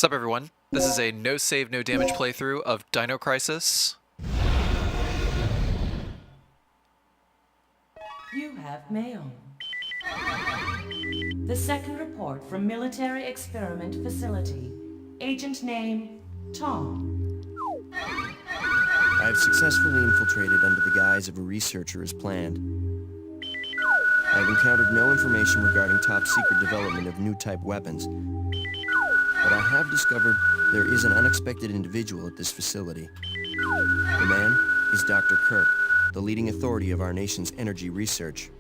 Sup everyone, this is a no save no damage playthrough of Dino Crisis. You have mail. The second report from Military Experiment Facility. Agent name, Tom. I have successfully infiltrated under the guise of a researcher as planned. I have encountered no information regarding top-secret development of new type weapons. But I have discovered there is an unexpected individual at this facility. The man is Dr. Kirk, the leading authority of our nation's energy research.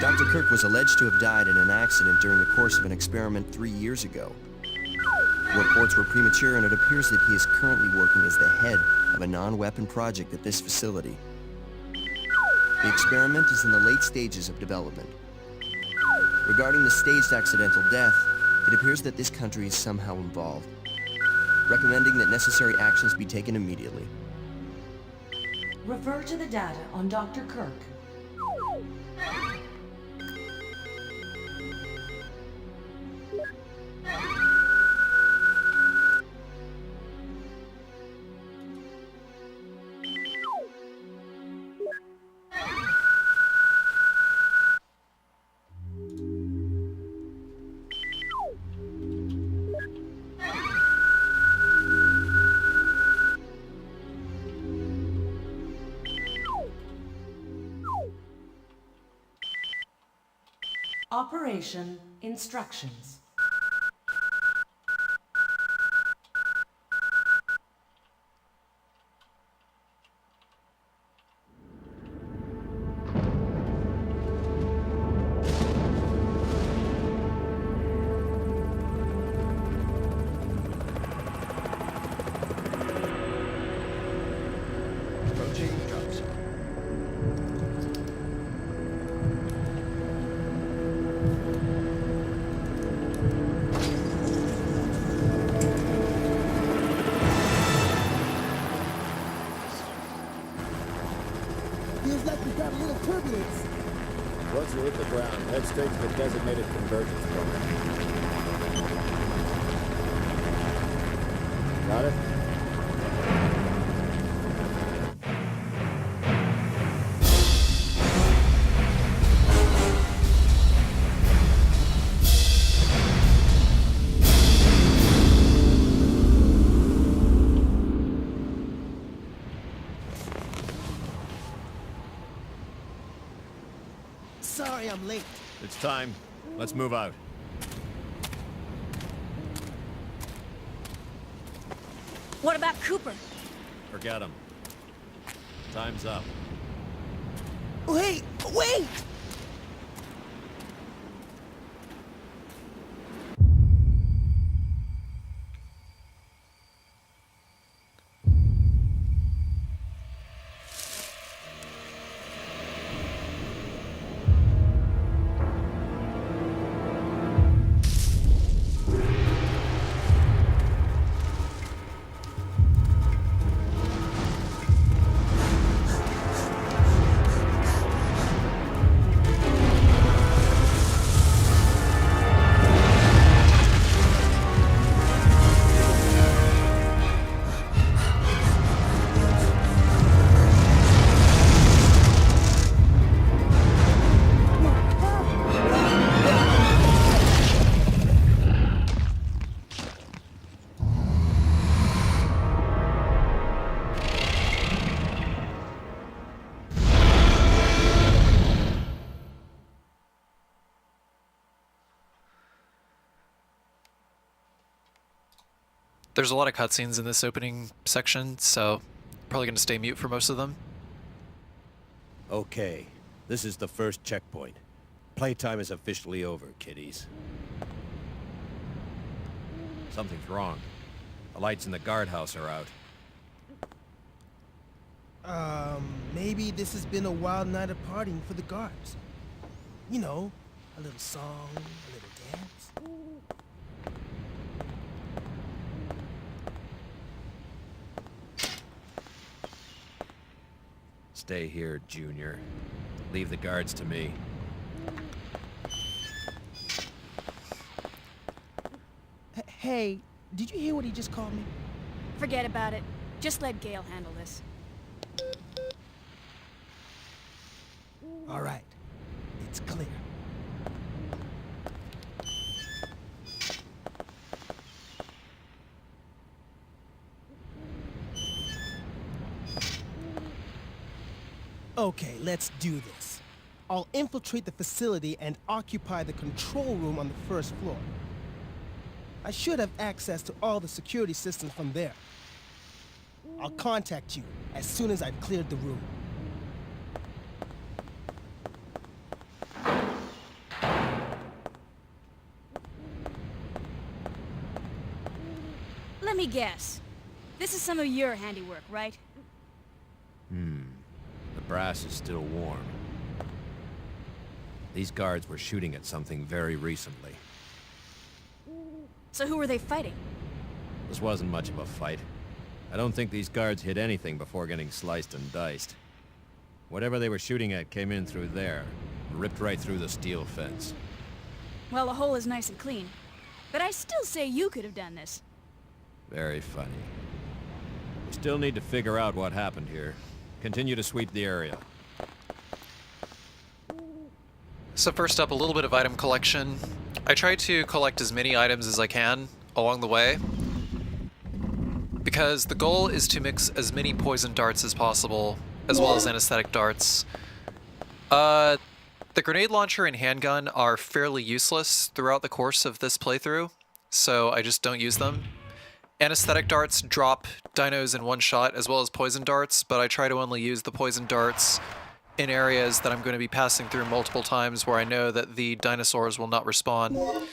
Dr. Kirk was alleged to have died in an accident during the course of an experiment 3 years ago. Reports were premature, and it appears that he is currently working as the head of a non-weapon project at this facility. The experiment is in the late stages of development. Regarding the staged accidental death, it appears that this country is somehow involved, recommending that necessary actions be taken immediately. Refer to the data on Dr. Kirk. Operation instructions. Approaching drop zone. Feels like we got a little turbulence. Once you hit the ground, head straight to the designated convergence point. Got it? Sorry I'm late. It's time. Let's move out. What about Cooper? Forget him. Time's up. Wait! Wait! There's a lot of cutscenes in this opening section, so I'm probably going to stay mute for most of them. Okay, this is the first checkpoint. Playtime is officially over, kiddies. Something's wrong. The lights in the guardhouse are out. Maybe this has been a wild night of partying for the guards. You know, a little song, a little dance. Stay here, Junior. Leave the guards to me. Hey, did you hear what he just called me? Forget about it. Just let Gale handle this. All right. It's clear. Okay, let's do this. I'll infiltrate the facility and occupy the control room on the first floor. I should have access to all the security systems from there. I'll contact you as soon as I've cleared the room. Let me guess. This is some of your handiwork, right? The brass is still warm. These guards were shooting at something very recently. So who were they fighting? This wasn't much of a fight. I don't think these guards hit anything before getting sliced and diced. Whatever they were shooting at came in through there, and ripped right through the steel fence. Well, the hole is nice and clean. But I still say you could have done this. Very funny. We still need to figure out what happened here. Continue to sweep the area. So first up, a little bit of item collection. I try to collect as many items as I can along the way, because the goal is to mix as many poison darts as possible, as well as anesthetic darts. The grenade launcher and handgun are fairly useless throughout the course of this playthrough, so I just don't use them. Anesthetic darts drop dinos in one shot, as well as poison darts, but I try to only use the poison darts in areas that I'm going to be passing through multiple times where I know that the dinosaurs will not respawn.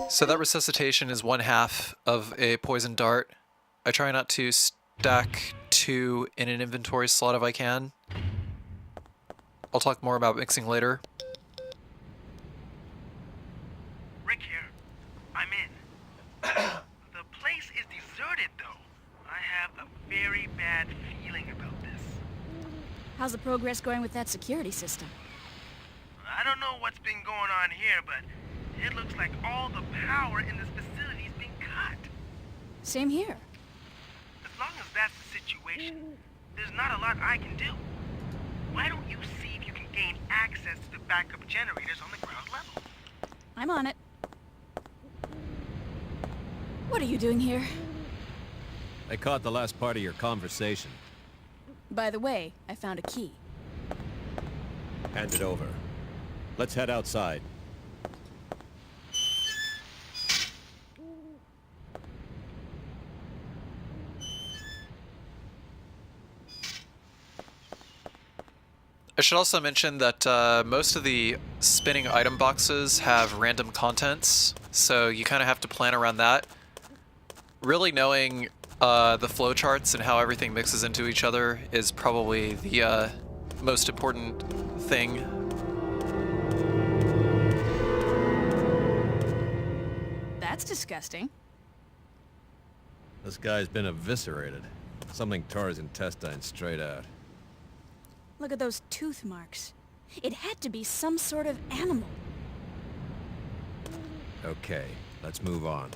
So that resuscitation is 1/2 of a poison dart. I try not to stack 2 in an inventory slot if I can. I'll talk more about mixing later. Rick here. I'm in. The place is deserted, though. I have a very bad feeling about this. How's the progress going with that security system? I don't know what's been going on here, but it looks like all the power in this facility is being cut. Same here. As long as that's the situation, there's not a lot I can do. Why don't you see if you can gain access to the backup generators on the ground level? I'm on it. What are you doing here? I caught the last part of your conversation. By the way, I found a key. Hand it over. Let's head outside. I should also mention that most of the spinning item boxes have random contents, so you kind of have to plan around that. Really knowing the flowcharts and how everything mixes into each other is probably the most important thing. That's disgusting. This guy's been eviscerated. Something tore his intestines straight out. Look at those tooth marks. It had to be some sort of animal. Okay, let's move on.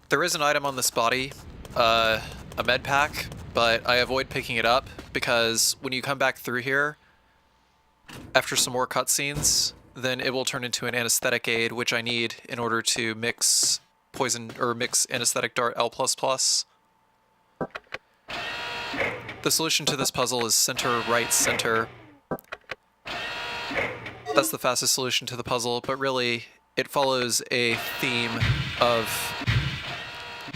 There is an item on this body, a med pack, but I avoid picking it up because when you come back through here, after some more cutscenes, then it will turn into an anesthetic aid, which I need in order to mix poison or mix anesthetic dart L++. The solution to this puzzle is center, right, center. That's the fastest solution to the puzzle, but really it follows a theme of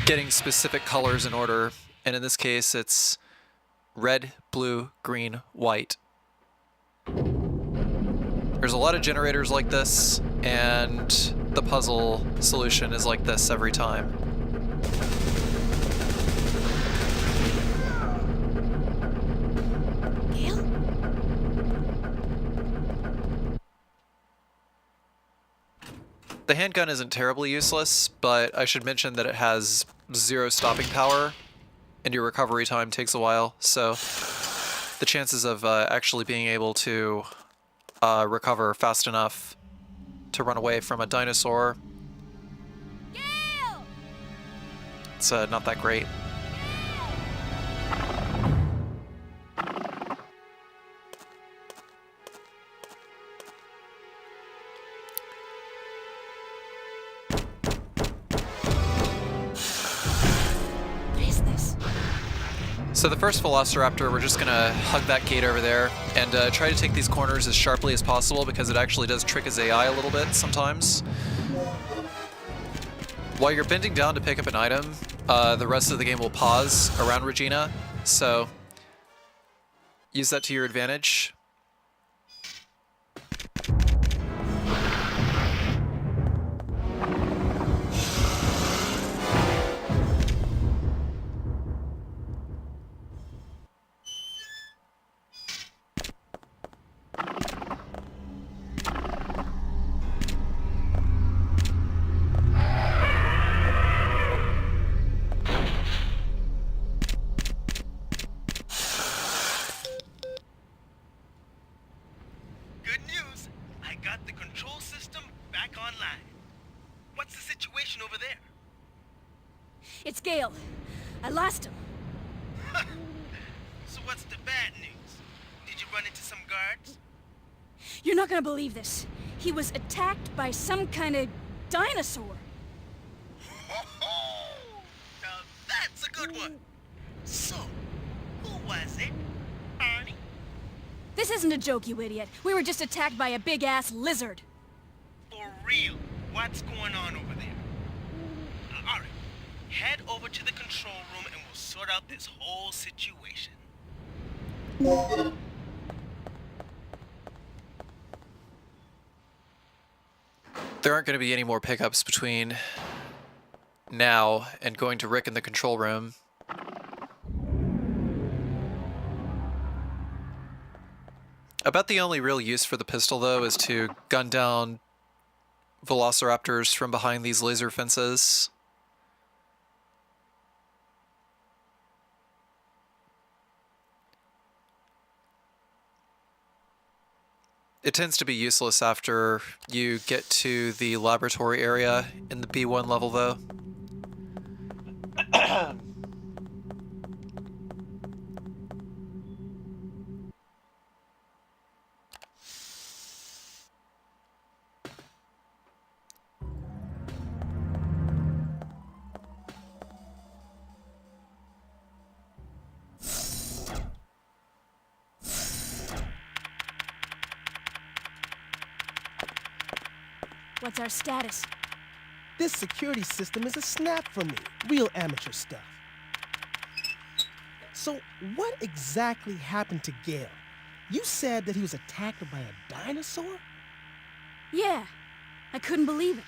getting specific colors in order, and in this case it's red, blue, green, white. There's a lot of generators like this, and the puzzle solution is like this every time. Gale? The handgun isn't terribly useless, but I should mention that it has 0 stopping power, and your recovery time takes a while, so the chances of actually being able to recover fast enough to run away from a dinosaur. Gale! It's not that great. What is this? So the first Velociraptor, we're just gonna hug that gate over there and try to take these corners as sharply as possible because it actually does trick his AI a little bit sometimes. While you're bending down to pick up an item, the rest of the game will pause around Regina, so use that to your advantage. Good news. I got the control system back online. What's the situation over there? It's Gale. I lost him. So what's the bad news? Did you run into some guards? You're not gonna believe this. He was attacked by some kind of dinosaur. Now that's a good one. So, who was it? Barney? This isn't a joke, you idiot. We were just attacked by a big-ass lizard. For real, what's going on over there? Alright, head over to the control room and we'll sort out this whole situation. There aren't going to be any more pickups between now and going to Rick in the control room. About the only real use for the pistol, though, is to gun down Velociraptors from behind these laser fences. It tends to be useless after you get to the laboratory area in the B1 level, though. What's our status? This security system is a snap for me. Real amateur stuff. So, what exactly happened to Gale? You said that he was attacked by a dinosaur? Yeah, I couldn't believe it.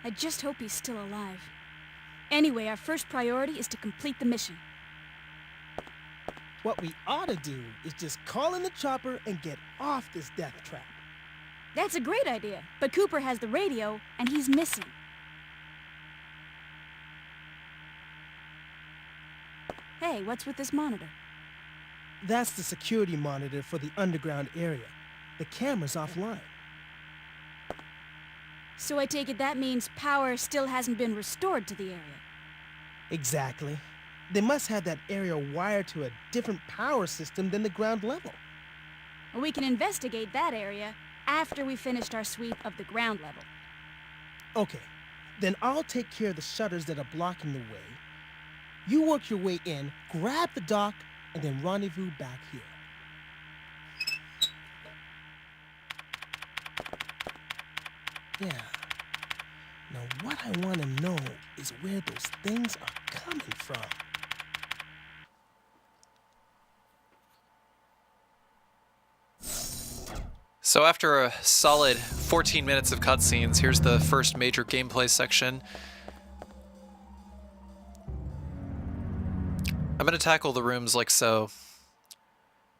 I just hope he's still alive. Anyway, our first priority is to complete the mission. What we ought to do is just call in the chopper and get off this death trap. That's a great idea, but Cooper has the radio, and he's missing. Hey, what's with this monitor? That's the security monitor for the underground area. The camera's offline. So I take it that means power still hasn't been restored to the area. Exactly. They must have that area wired to a different power system than the ground level. Well, we can investigate that area after we finished our sweep of the ground level. Okay, then I'll take care of the shutters that are blocking the way. You work your way in, grab the dock, and then rendezvous back here. Yeah. Now what I want to know is where those things are coming from. So after a solid 14 minutes of cutscenes, here's the first major gameplay section. I'm going to tackle the rooms like so.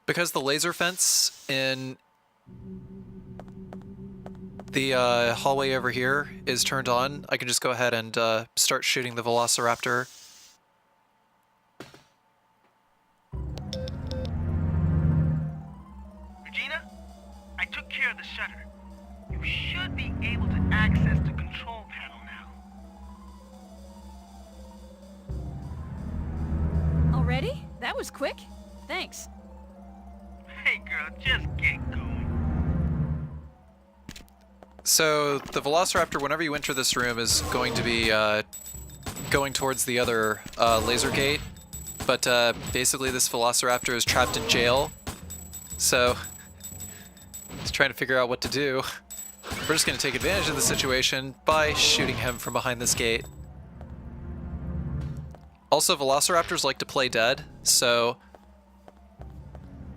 Because the laser fence in the hallway over here is turned on, I can just go ahead and start shooting the Velociraptor. Regina, I took care of the shutter. You should be able was quick. Thanks. Hey girl, just get going. So the Velociraptor, whenever you enter this room, is going to be going towards the other laser gate. But basically this Velociraptor is trapped in jail. So he's trying to figure out what to do. We're just going to take advantage of the situation by shooting him from behind this gate. Also, Velociraptors like to play dead, so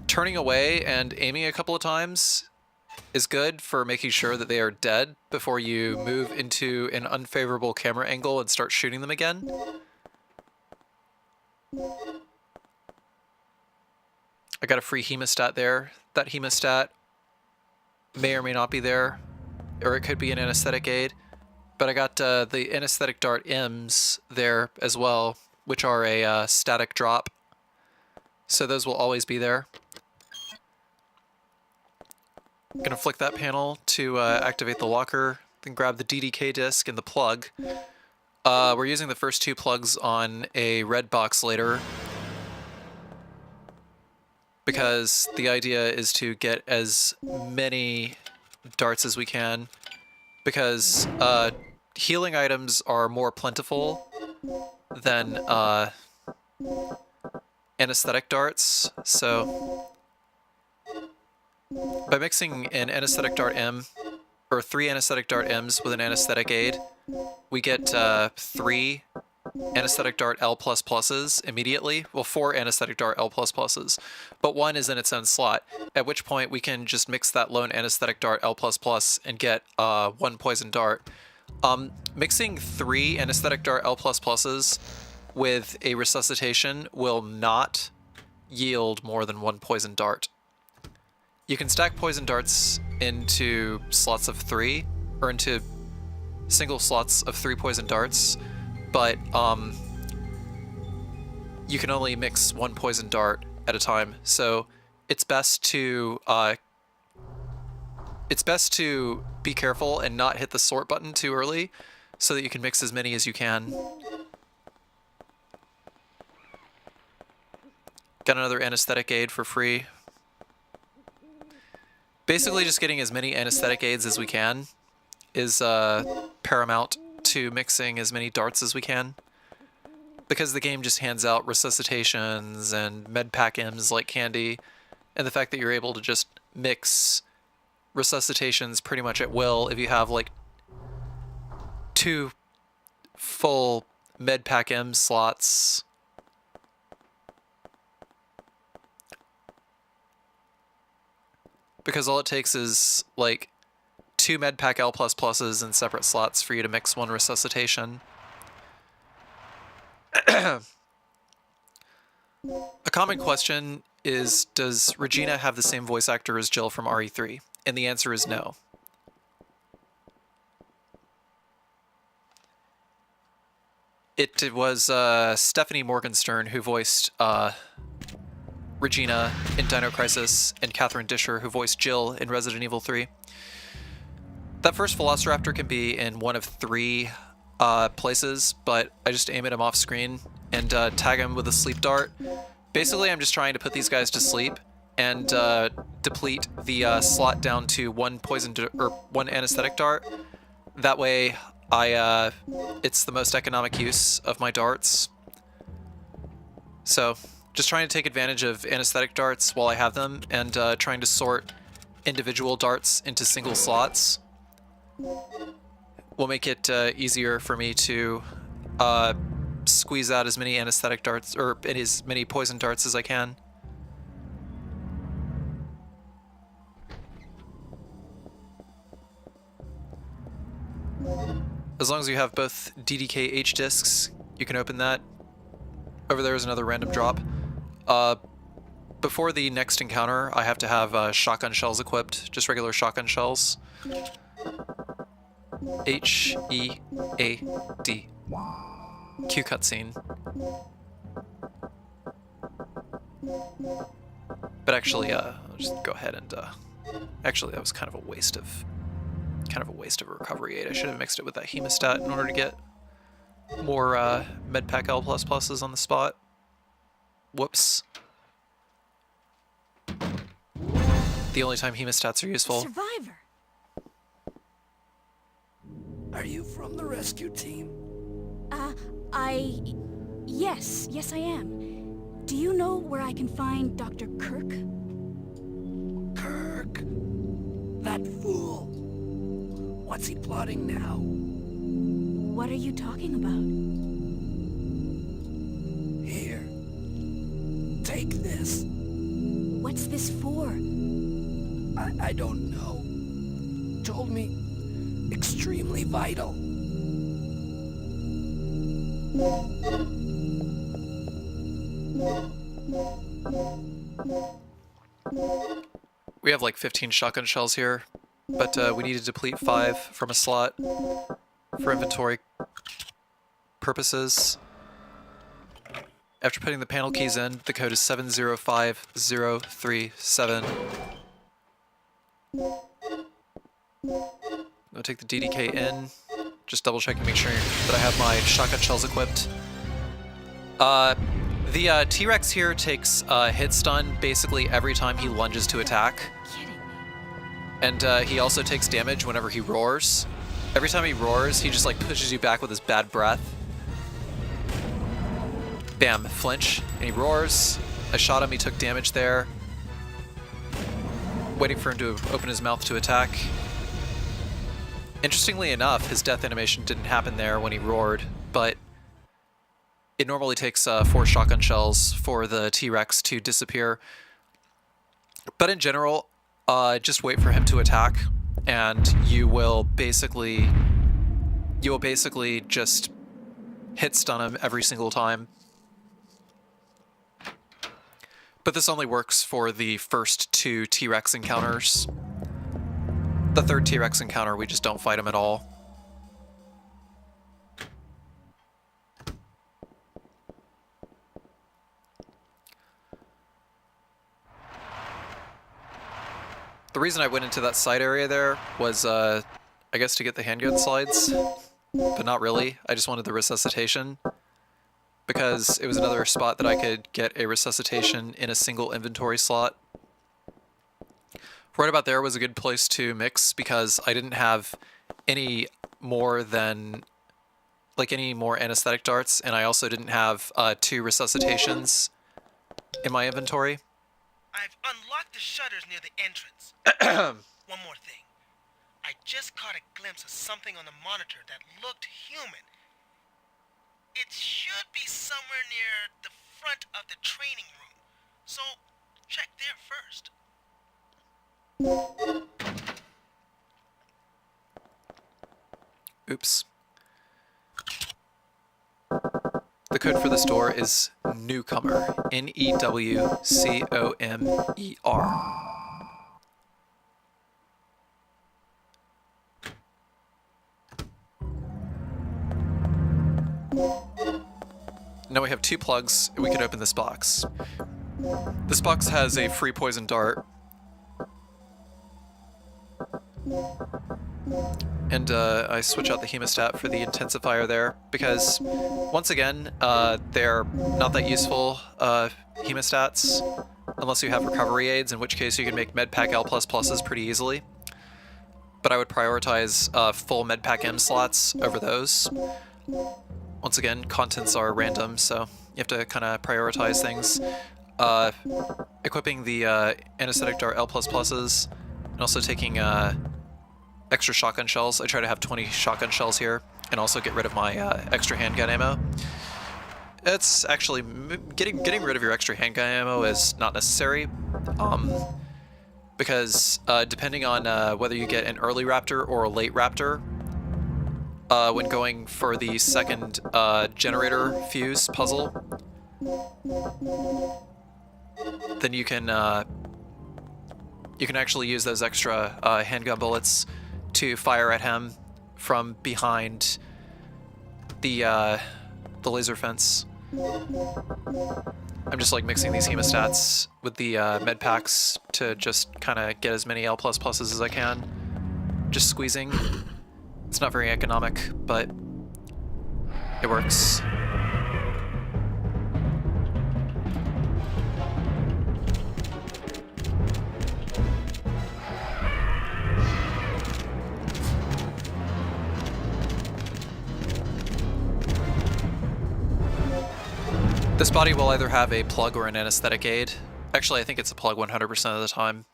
turning away and aiming a couple of times is good for making sure that they are dead before you move into an unfavorable camera angle and start shooting them again. I got a free hemostat there. That hemostat may or may not be there, or it could be an anesthetic aid. But I got the anesthetic dart M's there as well, which are a static drop. So those will always be there. I'm gonna flick that panel to activate the locker, then grab the DDK disc and the plug. We're using the first two plugs on a red box later, because the idea is to get as many darts as we can, because healing items are more plentiful than anesthetic darts. So by mixing an anesthetic dart M, or 3 anesthetic dart M's with an anesthetic aid, we get 3 anesthetic dart L++s immediately. Well, 4 anesthetic dart L++s, but 1 is in its own slot, at which point we can just mix that lone anesthetic dart L++ and get 1 poison dart. Mixing 3 anesthetic dart L++s with a resuscitation will not yield more than 1 poison dart. You can stack poison darts into slots of 3, or into single slots of 3 poison darts, but you can only mix 1 poison dart at a time. So it's best to be careful and not hit the sort button too early, so that you can mix as many as you can. Got another anesthetic aid for free. Basically, just getting as many anesthetic aids as we can is paramount to mixing as many darts as we can, because the game just hands out resuscitations and medpack M's like candy, and the fact that you're able to just mix resuscitations pretty much at will if you have like 2 full medpack M slots. Because all it takes is like 2 medpack L++s in separate slots for you to mix 1 resuscitation. A common question is, does Regina have the same voice actor as Jill from RE3? And the answer is no. It was Stephanie Morgenstern who voiced Regina in Dino Crisis, and Catherine Disher who voiced Jill in Resident Evil 3. That first Velociraptor can be in one of 3 places, but I just aim at him off screen and tag him with a sleep dart. Basically, I'm just trying to put these guys to sleep and deplete the slot down to 1 1 anesthetic dart. That way, it's the most economic use of my darts. So, just trying to take advantage of anesthetic darts while I have them, and trying to sort individual darts into single slots will make it easier for me to squeeze out as many anesthetic darts, or as many poison darts as I can. As long as you have both DDK-H discs, you can open that. Over there is another random drop. Before the next encounter, I have to have shotgun shells equipped, just regular shotgun shells. H-E-A-D. Cue cutscene. But actually, I'll just go ahead and, actually that was kind of a waste of a recovery aid. I should have mixed it with that hemostat in order to get more medpack L++s on the spot. Whoops. The only time hemostats are useful. Survivor. Are you from the rescue team? Yes, I am. Do you know where I can find Dr. Kirk? Kirk? That fool. What's he plotting now? What are you talking about? Here. Take this. What's this for? I don't know. Told me extremely vital. We have like 15 shotgun shells here, but we need to deplete 5 from a slot for inventory purposes. After putting the panel keys in, the code is 705037. I'll take the DDK in, just double check and make sure that I have my shotgun shells equipped. The T-Rex here takes hit stun basically every time he lunges to attack. Kidding me. And he also takes damage whenever he roars. Every time he roars, he just like pushes you back with his bad breath. Bam, flinch, and he roars. I shot him, he took damage there. Waiting for him to open his mouth to attack. Interestingly enough, his death animation didn't happen there when he roared, but it normally takes 4 shotgun shells for the T-Rex to disappear. But in general, just wait for him to attack, and you will basically just hit stun him every single time. But this only works for the first 2 T-Rex encounters. The 3rd T-Rex encounter, we just don't fight him at all. The reason I went into that side area there was, I guess to get the handgun slides, but not really. I just wanted the resuscitation, because it was another spot that I could get a resuscitation in a single inventory slot. Right about there was a good place to mix, because I didn't have any more anesthetic darts, and I also didn't have 2 resuscitations in my inventory. I've unlocked the shutters near the entrance. One more thing. I just caught a glimpse of something on the monitor that looked human. It should be somewhere near the front of the training room. So, check there first. Oops. The code for this door is newcomer. N-E-W-C-O-M-E-R. Now we have 2 plugs, and we can open this box. This box has a free poison dart. And I switch out the hemostat for the intensifier there, because once again, they're not that useful hemostats, unless you have recovery aids, in which case you can make medpack L++s pretty easily. But I would prioritize full medpack M slots over those. Once again, contents are random, so you have to kind of prioritize things. Equipping the anesthetic dart L++s, and also taking extra shotgun shells. I try to have 20 shotgun shells here, and also get rid of my extra handgun ammo. It's actually, getting rid of your extra handgun ammo is not necessary, because depending on whether you get an early raptor or a late raptor, when going for the second generator fuse puzzle, then you can actually use those extra handgun bullets to fire at him from behind the laser fence. I'm just like mixing these hemostats with the med packs to just kind of get as many L++ as I can. Just squeezing. It's not very economic, but it works. This body will either have a plug or an anesthetic aid. Actually, I think it's a plug 100% of the time.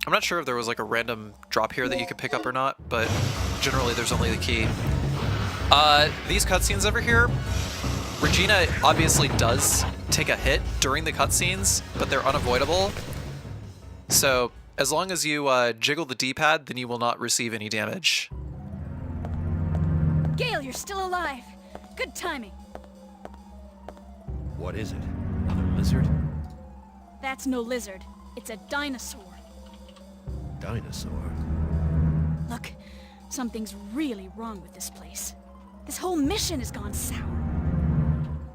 I'm not sure if there was like a random drop here that you could pick up or not, but generally there's only the key. These cutscenes over here, Regina obviously does take a hit during the cutscenes, but they're unavoidable. So as long as you jiggle the D-pad, then you will not receive any damage. Gale, you're still alive. Good timing. What is it? Another lizard? That's no lizard. It's a dinosaur. Dinosaur? Look, something's really wrong with this place. This whole mission has gone sour.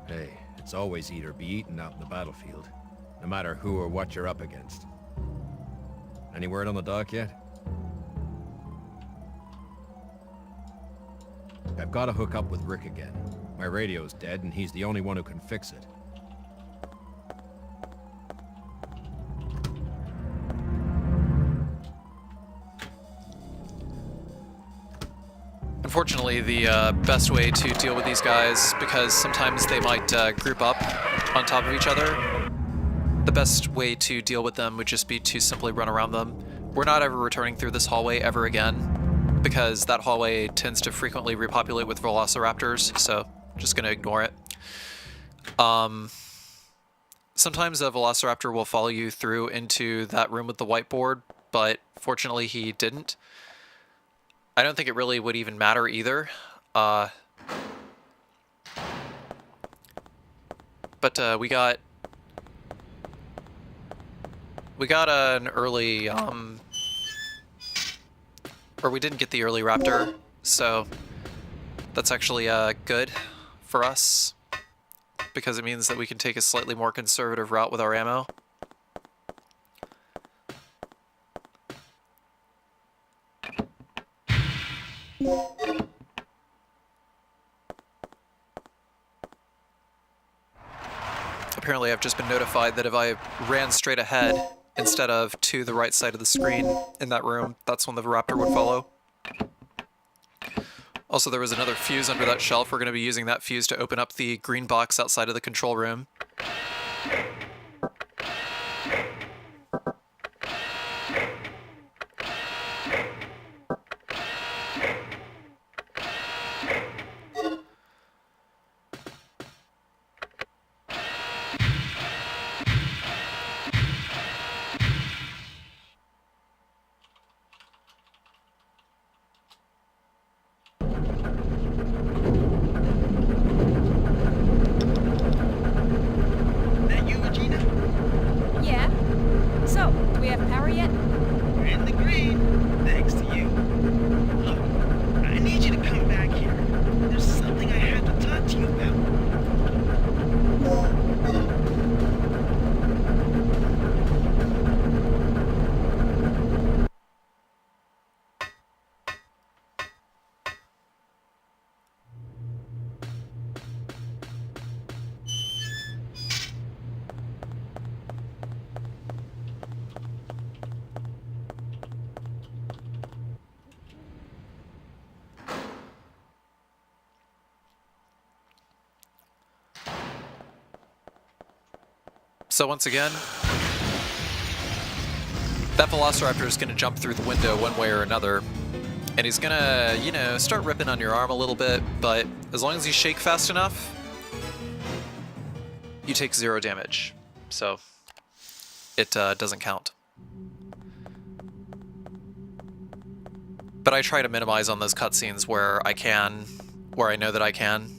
Hey, it's always eat or be eaten out in the battlefield. No matter who or what you're up against. Any word on the dock yet? I've got to hook up with Rick again. My radio's dead and he's the only one who can fix it. Unfortunately, the best way to deal with these guys, because sometimes they might group up on top of each other, the best way to deal with them would just be to simply run around them. We're not ever returning through this hallway ever again, because that hallway tends to frequently repopulate with velociraptors, so just gonna ignore it. Sometimes a velociraptor will follow you through into that room with the whiteboard, but fortunately he didn't. I don't think it really would even matter either. But we got an early, or we didn't get the early raptor, so that's actually good for us, because it means that we can take a slightly more conservative route with our ammo. Apparently I've just been notified that if I ran straight ahead instead of to the right side of the screen in that room, that's when the raptor would follow. Also, there was another fuse under that shelf. We're going to be using that fuse to open up the green box outside of the control room. That you, Regina? Yeah? So, do we have power yet? We're in the green, thanks to you. Look, I need you to come back here. There's something I have to talk to you about. So once again, that velociraptor is going to jump through the window one way or another, and he's going to, you know, start ripping on your arm a little bit, but as long as you shake fast enough, you take 0 damage. So it doesn't count. But I try to minimize on those cutscenes where I can, where I know that I can.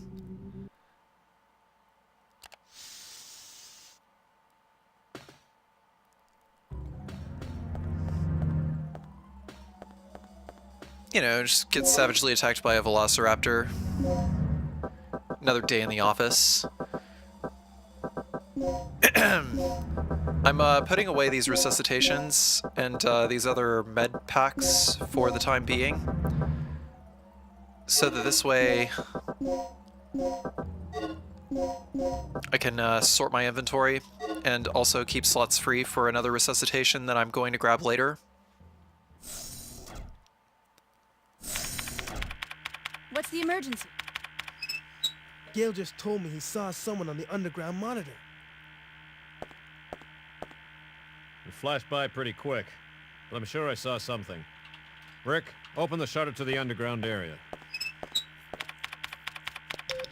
You know, just get savagely attacked by a velociraptor. Another day in the office. I'm putting away these resuscitations and these other med packs for the time being, so that this way I can sort my inventory and also keep slots free for another resuscitation that I'm going to grab later. What's the emergency? Gale just told me he saw someone on the underground monitor. It flashed by pretty quick, but I'm sure I saw something. Rick, open the shutter to the underground area.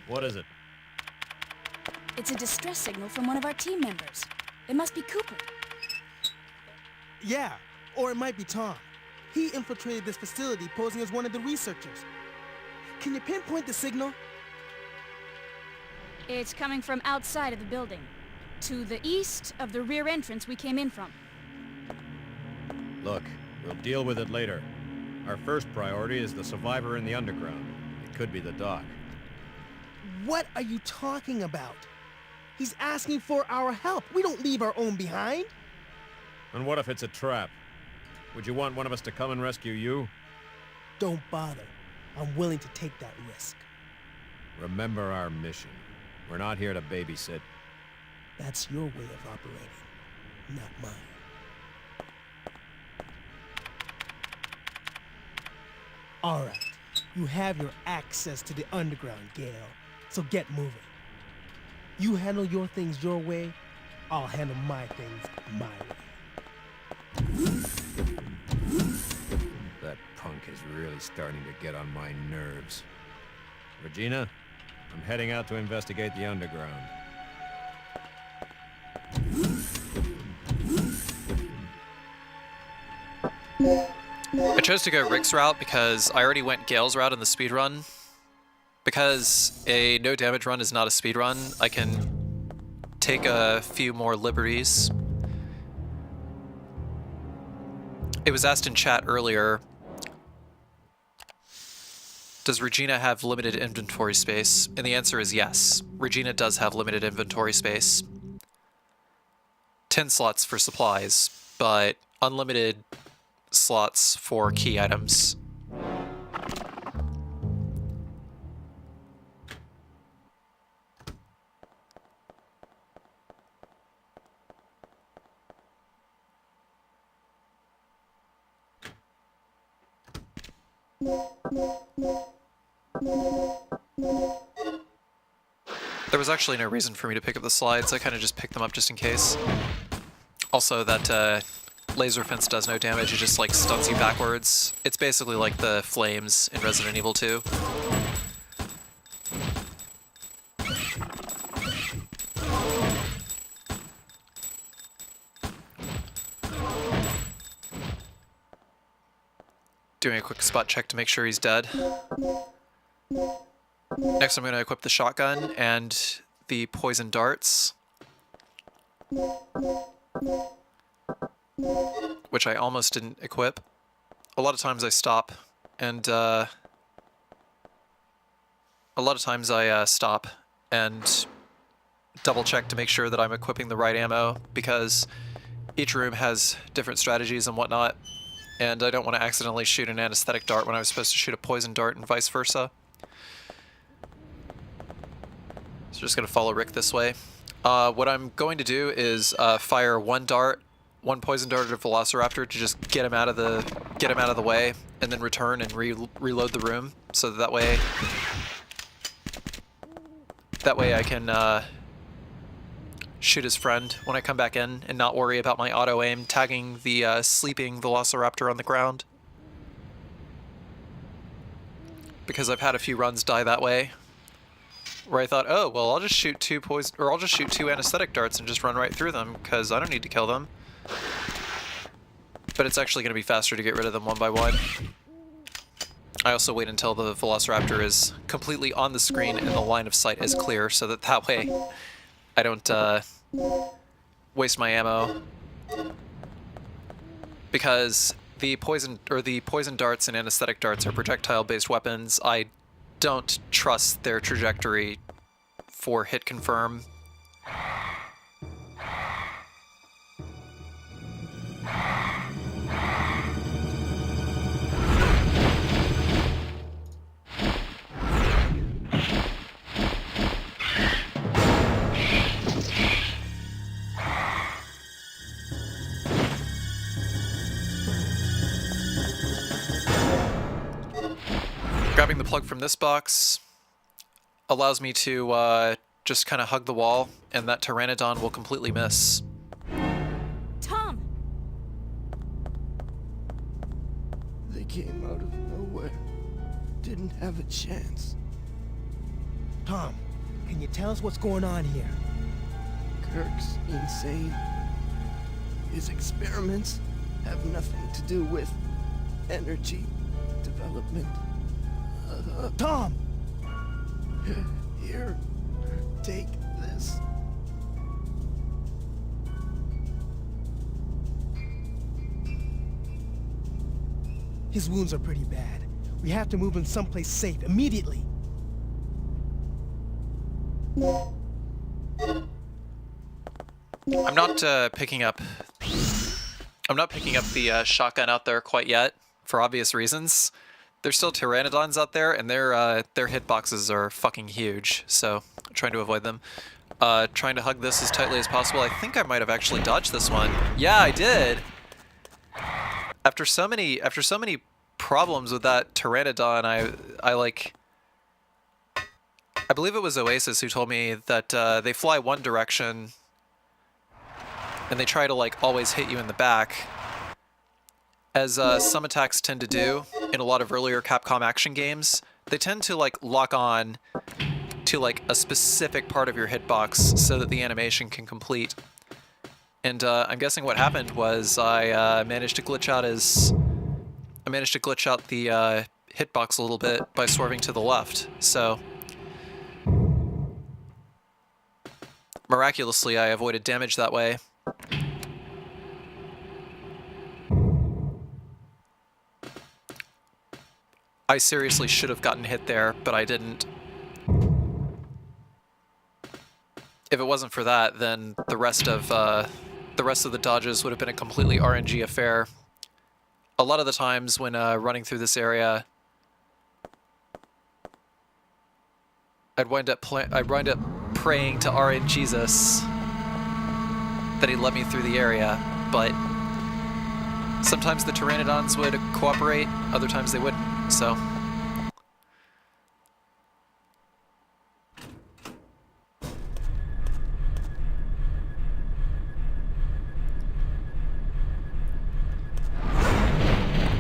What is it? It's a distress signal from one of our team members. It must be Cooper. Yeah, or it might be Tom. He infiltrated this facility posing as one of the researchers. Can you pinpoint the signal? It's coming from outside of the building, to the east of the rear entrance we came in from. Look, we'll deal with it later. Our first priority is the survivor in the underground. It could be the doc. What are you talking about? He's asking for our help. We don't leave our own behind. And what if it's a trap? Would you want one of us to come and rescue you? Don't bother. I'm willing to take that risk. Remember our mission. We're not here to babysit. That's your way of operating, not mine. All right. You have your access to the underground, Gale. So get moving. You handle your things your way, I'll handle my things my way. That punk is really starting to get on my nerves. Regina, I'm heading out to investigate the underground. I chose to go Rick's route because I already went Gale's route in the speedrun. Because a no damage run is not a speedrun, I can take a few more liberties. It was asked in chat earlier, does Regina have limited inventory space? And the answer is yes. Regina does have limited inventory space. 10 slots for supplies, but unlimited slots for key items. There was actually no reason for me to pick up the slides, I kind of just picked them up just in case. Also, that laser fence does no damage, it just like stuns you backwards. It's basically like the flames in Resident Evil 2. Doing a quick spot check to make sure he's dead. Next I'm going to equip the shotgun and the poison darts, which I almost didn't equip. A lot of times I stop and double check to make sure that I'm equipping the right ammo, because each room has different strategies and whatnot, and I don't want to accidentally shoot an anesthetic dart when I was supposed to shoot a poison dart and vice versa. So just going to follow Rick this way. What I'm going to do is fire one poison dart at a velociraptor to just get him out of the way, and then return and reload the room, so that way I can shoot his friend when I come back in and not worry about my auto aim tagging the sleeping velociraptor on the ground. Because I've had a few runs die that way, where I thought, oh well, I'll just shoot two anesthetic darts and just run right through them because I don't need to kill them. But it's actually going to be faster to get rid of them one by one. I also wait until the velociraptor is completely on the screen and the line of sight is clear, so that way I don't waste my ammo. Because the poison darts and anesthetic darts are projectile-based weapons. I don't trust their trajectory for hit confirm. Grabbing the plug from this box allows me to just kind of hug the wall, and that Pteranodon will completely miss. Tom! They came out of nowhere. Didn't have a chance. Tom, can you tell us what's going on here? Kirk's insane. His experiments have nothing to do with energy development. Tom! Here, take this. His wounds are pretty bad. We have to move him someplace safe immediately. I'm not picking up the shotgun out there quite yet, for obvious reasons. There's still Pteranodons out there, and their hitboxes are fucking huge, so I'm trying to avoid them. Trying to hug this as tightly as possible. I think I might have actually dodged this one. Yeah, I did! After so many problems with that Pteranodon, I believe it was Oasis who told me that they fly one direction and they try to like always hit you in the back, as some attacks tend to do in a lot of earlier Capcom action games. They tend to like lock on to like a specific part of your hitbox so that the animation can complete. And I'm guessing what happened was I managed to glitch out the hitbox a little bit by swerving to the left. So miraculously, I avoided damage that way. I seriously should have gotten hit there, but I didn't. If it wasn't for that, then the rest of the dodges would have been a completely RNG affair. A lot of the times when running through this area, I'd wind up praying to RNGesus that he let me through the area, but sometimes the Pteranodons would cooperate, other times they wouldn't, so.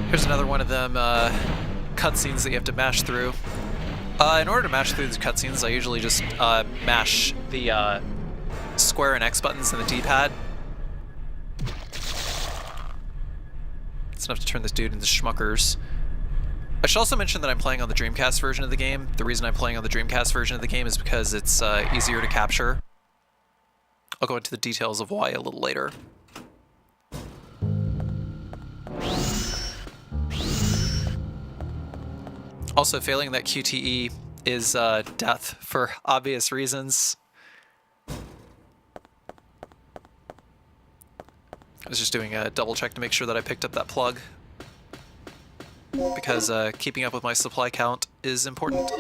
Here's another one of them cutscenes that you have to mash through. In order to mash through these cutscenes, I usually just mash the square and X buttons in the D-pad. It's enough to turn this dude into schmuckers. I should also mention that I'm playing on the Dreamcast version of the game. The reason I'm playing on the Dreamcast version of the game is because it's easier to capture. I'll go into the details of why a little later. Also, failing that QTE is death for obvious reasons. I was just doing a double check to make sure that I picked up that plug, because keeping up with my supply count is important.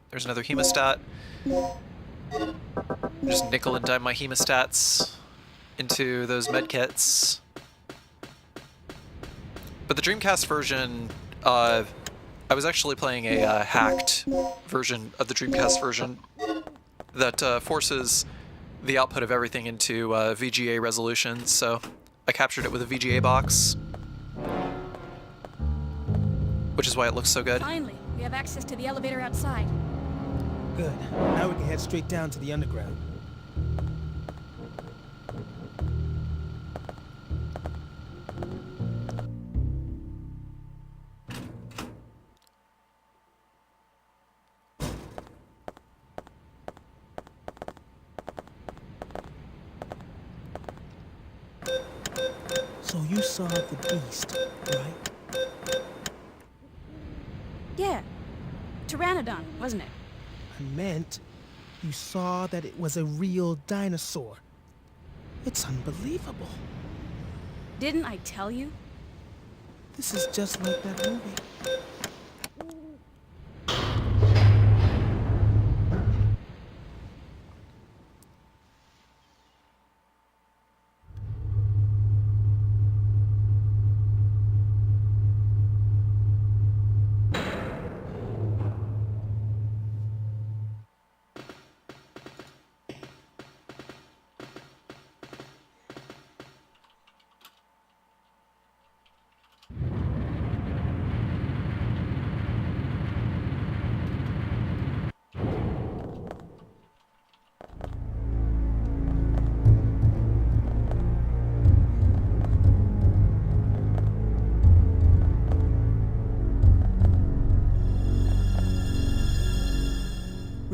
There's another hemostat. Just nickel and dime my hemostats into those medkits. But the Dreamcast version, I was actually playing a hacked version of the Dreamcast version that forces the output of everything into VGA resolution, so I captured it with a VGA box, which is why it looks so good. Finally, we have access to the elevator outside. Good. Now we can head straight down to the underground. So you saw the beast, right? Yeah. Pteranodon, wasn't it? I meant you saw that it was a real dinosaur. It's unbelievable. Didn't I tell you? This is just like that movie.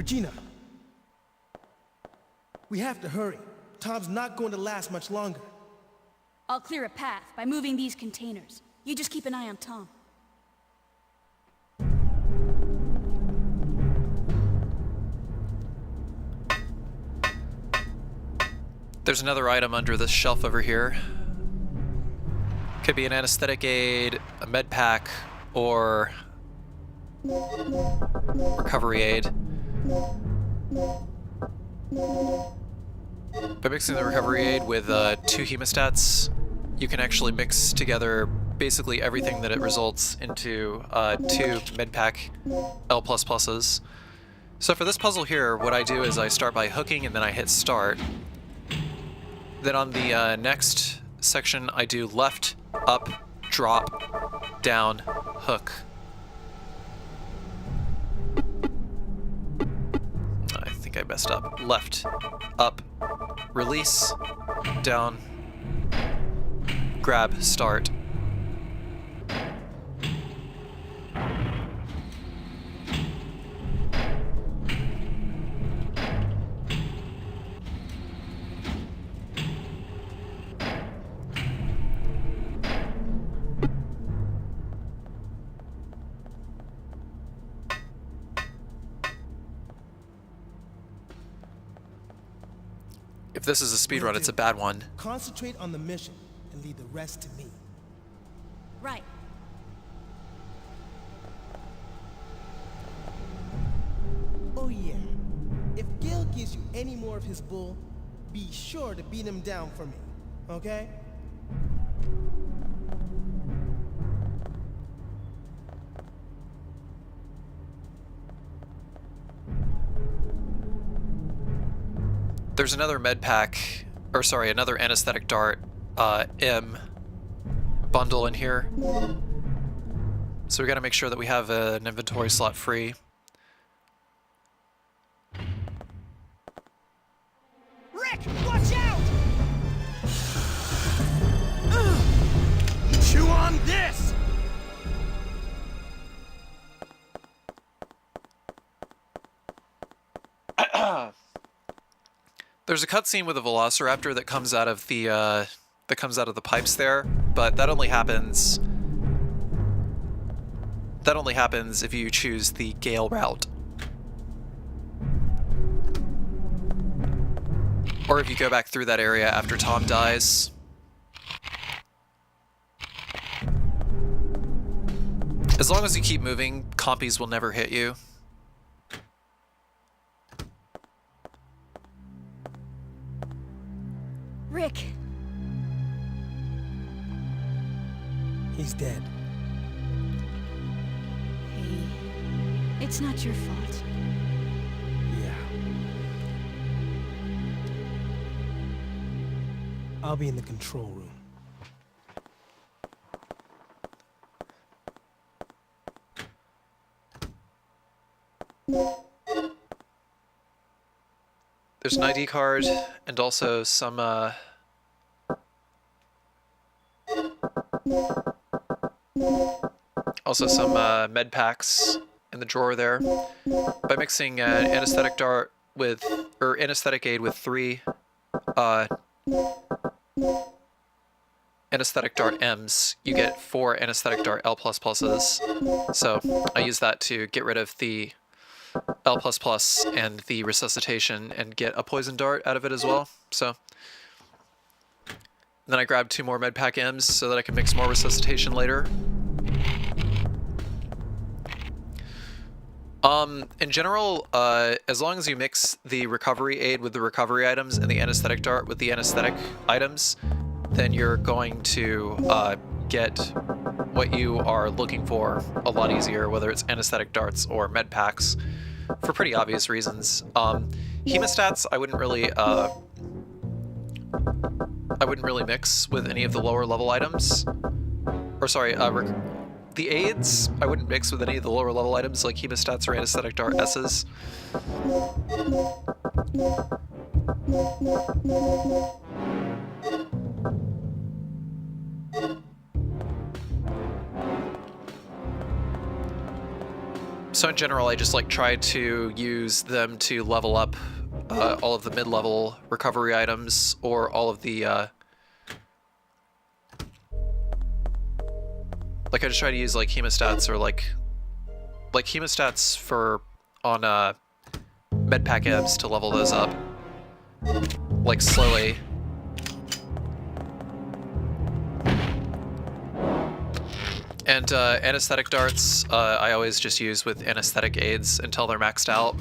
Regina. We have to hurry. Tom's not going to last much longer. I'll clear a path by moving these containers. You just keep an eye on Tom. There's another item under this shelf over here. Could be an anesthetic aid, a med pack, or recovery aid. By mixing the recovery aid with 2 hemostats, you can actually mix together basically everything that it results into 2 med pack L++s. So for this puzzle here, what I do is I start by hooking and then I hit start. Then on the next section, I do left, up, drop, down, hook. I think I messed up. Left, up, release, down, grab, start. If this is a speedrun, it's a bad one. Concentrate on the mission and leave the rest to me. Right. Oh yeah. If Gil gives you any more of his bull, be sure to beat him down for me, okay? There's another med pack, or sorry, another anesthetic dart, M bundle in here. So we gotta make sure that we have an inventory slot free. Rick, watch out! Chew on this! There's a cutscene with a velociraptor that comes out of the pipes there, but that only happens if you choose the Gale route. Or if you go back through that area after Tom dies. As long as you keep moving, compies will never hit you. Rick. He's dead. Hey, it's not your fault. Yeah. I'll be in the control room. There's an ID card and also some med packs in the drawer there. By mixing anesthetic dart with, or anesthetic aid with 3 anesthetic dart M's, you get 4 anesthetic dart L++s. So I use that to get rid of the L++ and the resuscitation and get a poison dart out of it as well. So then I grabbed 2 more medpack M's so that I can mix more resuscitation later. In general, as long as you mix the recovery aid with the recovery items and the anesthetic dart with the anesthetic items, then you're going to get what you are looking for a lot easier, whether it's anesthetic darts or med packs, for pretty obvious reasons. Hemostats, I wouldn't really mix with any of the lower level items. Or sorry, the aids, I wouldn't mix with any of the lower level items like hemostats or anesthetic dart S's. So in general, I just like try to use them to level up all of the mid-level recovery items, or all of the like I just try to use like hemostats, or like hemostats for on medpack EBs to level those up, like slowly. And anesthetic darts, I always just use with anesthetic aids until they're maxed out.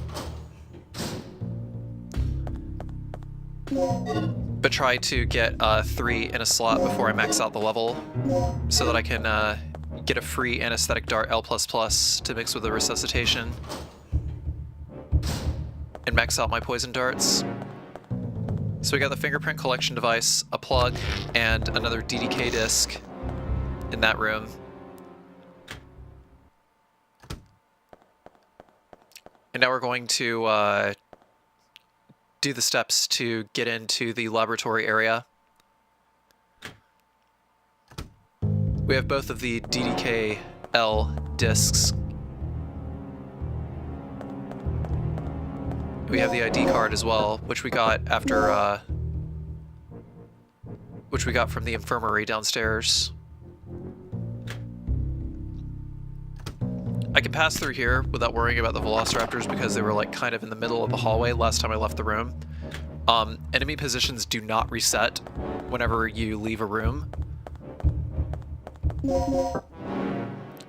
But try to get 3 in a slot before I max out the level, so that I can get a free anesthetic dart L++ to mix with the resuscitation and max out my poison darts. So we got the fingerprint collection device, a plug, and another DDK disc in that room. And now we're going to do the steps to get into the laboratory area. We have both of the DDK-L discs. We have the ID card as well, which we got after, which we got from the infirmary downstairs. I can pass through here without worrying about the velociraptors because they were like kind of in the middle of the hallway last time I left the room. Enemy positions do not reset whenever you leave a room,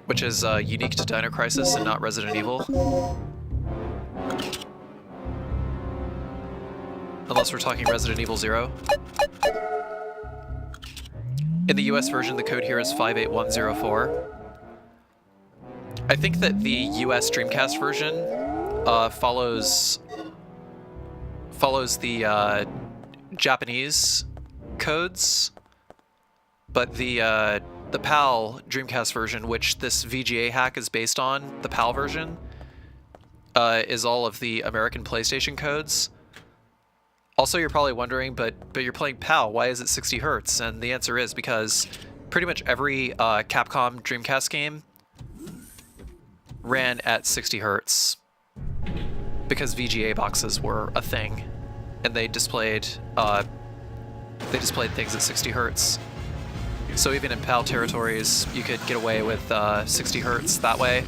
which is unique to Dino Crisis and not Resident Evil. Unless we're talking Resident Evil 0. In the US version, the code here is 58104. I think that the US Dreamcast version follows the Japanese codes, but the PAL Dreamcast version, which this VGA hack is based on, the PAL version, is all of the American PlayStation codes. Also, you're probably wondering, but you're playing PAL, why is it 60 Hz? And the answer is because pretty much every Capcom Dreamcast game ran at 60 Hz because VGA boxes were a thing, and they displayed things at 60 Hz. So even in PAL territories, you could get away with 60 Hz that way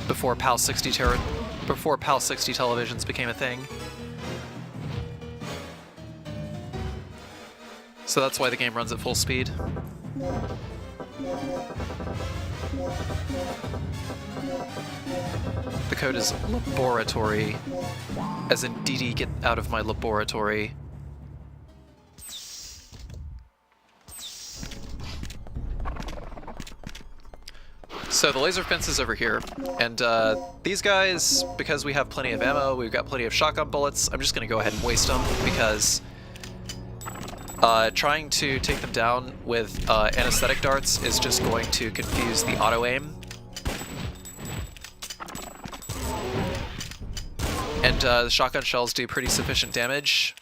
before PAL 60 televisions became a thing. So that's why the game runs at full speed. The code is laboratory, as in DD, get out of my laboratory. So the laser fence is over here, and these guys, because we have plenty of ammo, we've got plenty of shotgun bullets, I'm just gonna go ahead and waste them, because trying to take them down with anesthetic darts is just going to confuse the auto-aim. And the shotgun shells do pretty sufficient damage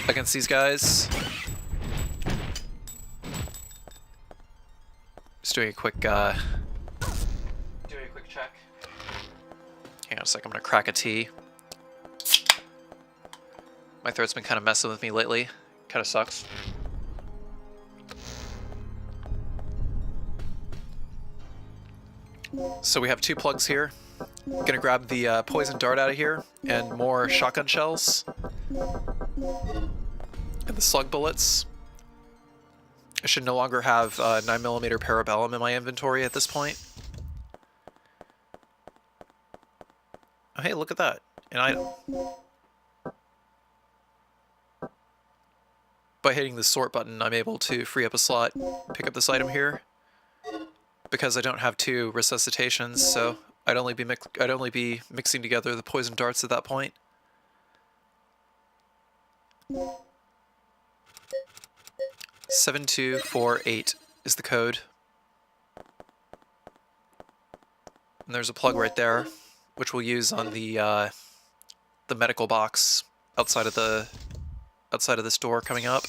against these guys. Just doing a quick check. Hang on a sec, I'm gonna crack a tea. My throat's been kind of messing with me lately. Kind of sucks. So we have 2 plugs here. Gonna grab the poison dart out of here and more shotgun shells and the slug bullets. I should no longer have 9mm parabellum in my inventory at this point. Oh, hey, look at that, an item. By hitting the sort button, I'm able to free up a slot, pick up this item here, because I don't have 2 resuscitations, so I'd only be mixing together the poison darts at that point. "7248" is the code. And there's a plug right there, which we'll use on the medical box outside of this door coming up.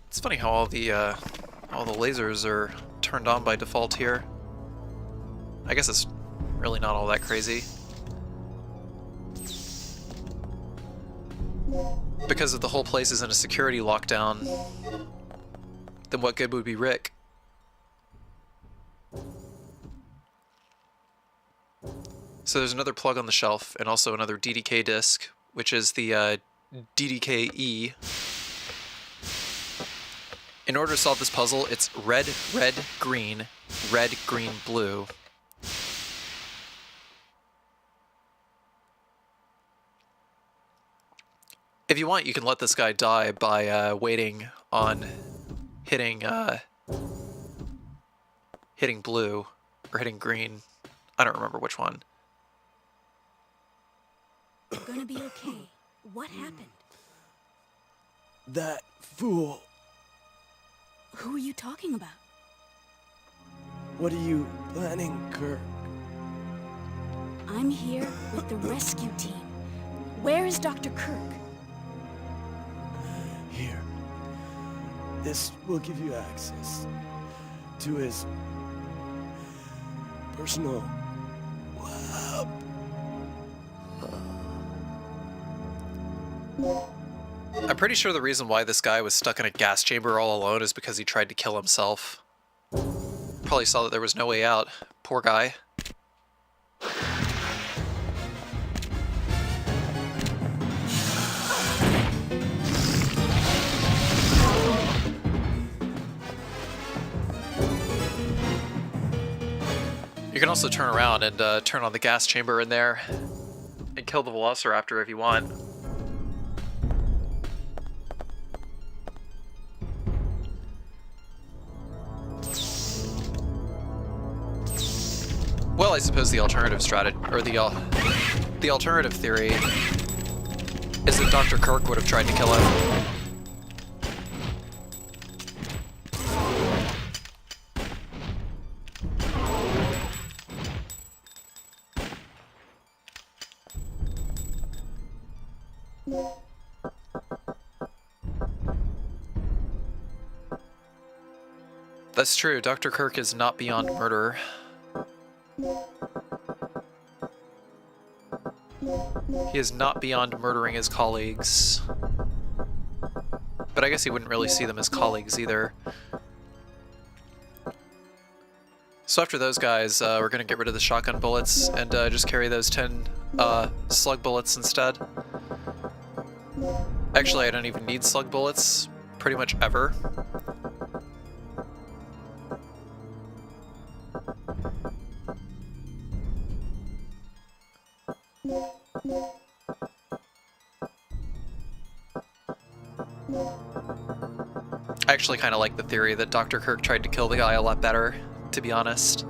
It's funny how all the lasers are turned on by default here. I guess it's really not all that crazy. Because if the whole place is in a security lockdown, then what good would be Rick? So there's another plug on the shelf, and also another DDK disc, which is the DDK-E. In order to solve this puzzle, it's red, red, green, blue. If you want, you can let this guy die by waiting on hitting blue or hitting green. I don't remember which one. You're gonna be okay. What happened? That fool. Who are you talking about? What are you planning, Kirk? I'm here with the rescue team. Where is Dr. Kirk? Here. This will give you access to his personal lab. I'm pretty sure the reason why this guy was stuck in a gas chamber all alone is because he tried to kill himself. Probably saw that there was no way out. Poor guy. You can also turn around and turn on the gas chamber in there and kill the Velociraptor if you want. Well, I suppose the alternative strategy, or the alternative theory, is that Dr. Kirk would have tried to kill him. That's true. Dr. Kirk is not beyond murder. He is not beyond murdering his colleagues. But I guess he wouldn't really see them as colleagues either. So after those guys, we're going to get rid of the shotgun bullets and just carry those 10 slug bullets instead. Actually, I don't even need slug bullets pretty much ever. I actually kind of like the theory that Dr. Kirk tried to kill the guy a lot better, to be honest.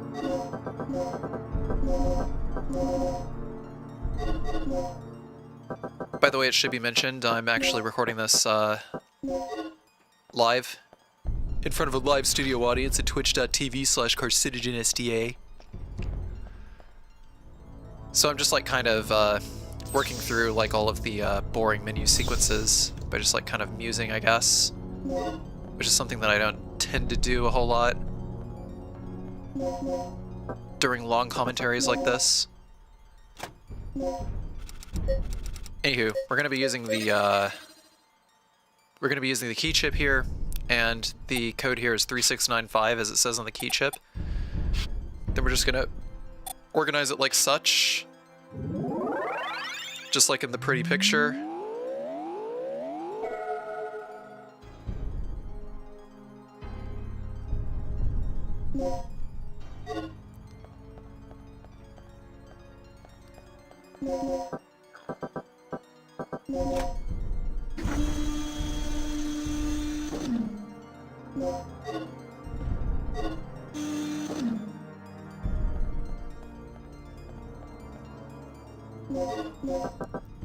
By the way, it should be mentioned, I'm actually recording this live in front of a live studio audience at twitch.tv/carcinogenSDA. So I'm just like kind of working through like all of the boring menu sequences by just like kind of musing, I guess, which is something that I don't tend to do a whole lot during long commentaries like this. Anywho, we're gonna be using the key chip here, and the code here is 3695 as it says on the key chip. Then we're just gonna organize it like such, just like in the pretty picture.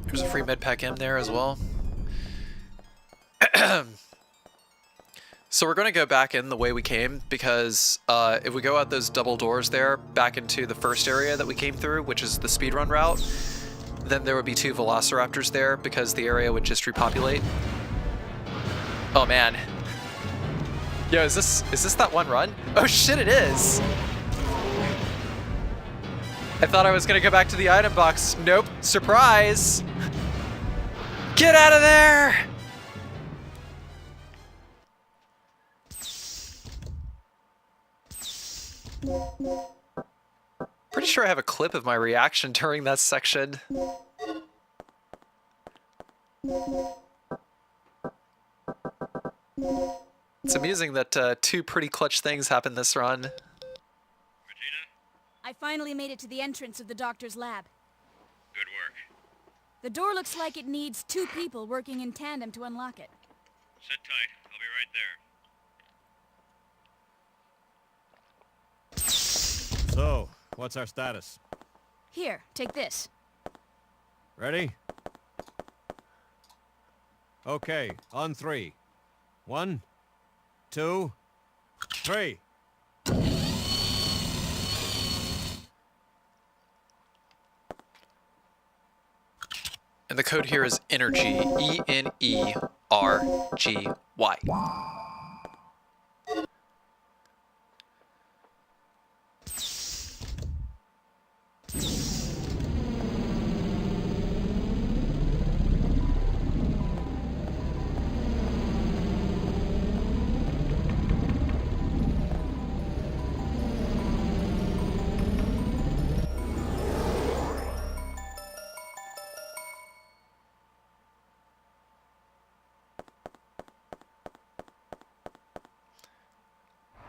There's a free med pack in there as well. So we're going to go back in the way we came, because if we go out those double doors there back into the first area that we came through, which is the speedrun route, then there would be 2 Velociraptors there because the area would just repopulate. Oh man. Yo, is this that one run? Oh shit, it is! I thought I was gonna go back to the item box. Nope. Surprise! Get out of there! Pretty sure I have a clip of my reaction during that section. It's amusing that two pretty clutch things happened this run. Regina? I finally made it to the entrance of the doctor's lab. Good work. The door looks like it needs 2 people working in tandem to unlock it. Sit tight. I'll be right there. So, what's our status? Here, take this. Ready? Okay, on 3. 1, 2, 3. And the code here is energy. E-N-E-R-G-Y.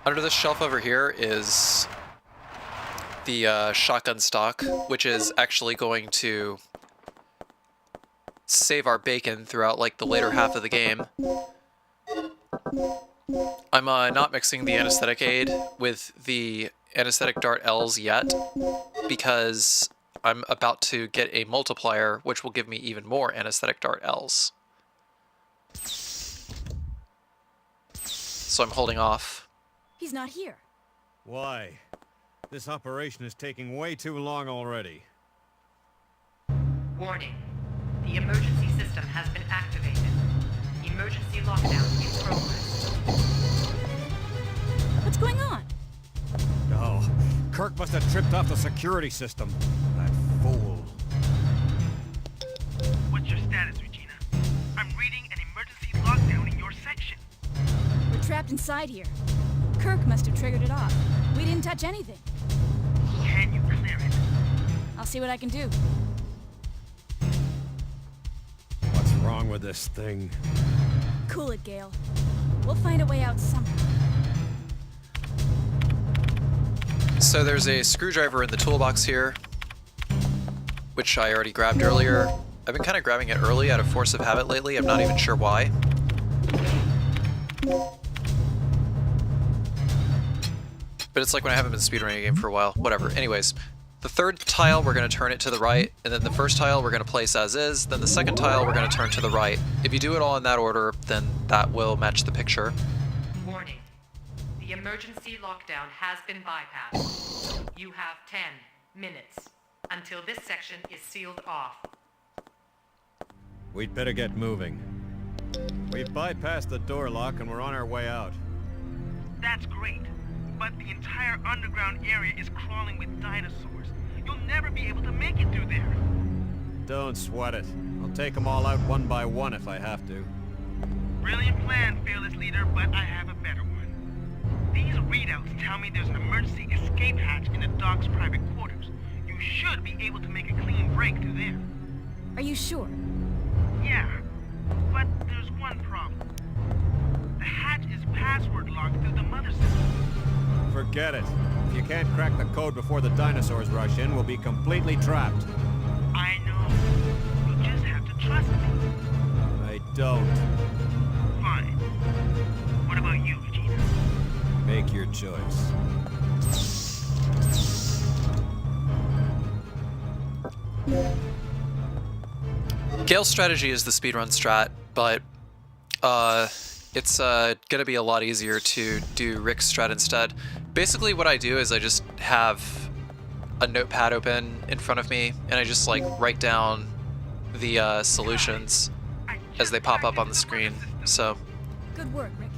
Under this shelf over here is the shotgun stock, which is actually going to save our bacon throughout like the later half of the game. I'm not mixing the anesthetic aid with the anesthetic dart L's yet, because I'm about to get a multiplier which will give me even more anesthetic dart L's. So I'm holding off. He's not here. Why? This operation is taking way too long already. Warning. The emergency system has been activated. Emergency lockdown in progress. What's going on? Oh, Kirk must have tripped off the security system. That fool. What's your status, Regina? I'm reading an emergency lockdown in your section. We're trapped inside here. Kirk must have triggered it off. We didn't touch anything. Can you clear it? I'll see what I can do. What's wrong with this thing? Cool it, Gale. We'll find a way out somehow. So there's a screwdriver in the toolbox here, which I already grabbed earlier. I've been kind of grabbing it early out of force of habit lately. I'm not even sure why. But it's like when I haven't been speedrunning a game for a while. Whatever. Anyways, the third tile, we're going to turn it to the right, and then the first tile we're going to place as is, then the second tile we're going to turn to the right. If you do it all in that order, then that will match the picture. Warning. The emergency lockdown has been bypassed. You have 10 minutes until this section is sealed off. We'd better get moving. We've bypassed the door lock and we're on our way out. That's great. But the entire underground area is crawling with dinosaurs. You'll never be able to make it through there. Don't sweat it. I'll take them all out one by one if I have to. Brilliant plan, fearless leader, but I have a better one. These readouts tell me there's an emergency escape hatch in the dock's private quarters. You should be able to make a clean break through there. Are you sure? Yeah, but there's one problem. The hatch is password locked through the mother system. Forget it. If you can't crack the code before the dinosaurs rush in, we'll be completely trapped. I know. You just have to trust me. I don't. Fine. What about you, Regina? Make your choice. Gale's strategy is the speedrun strat, but it's gonna be a lot easier to do Rick's strat instead. Basically what I do is I just have a notepad open in front of me and I just like write down the solutions as they pop up on the screen. So Good work, Rick.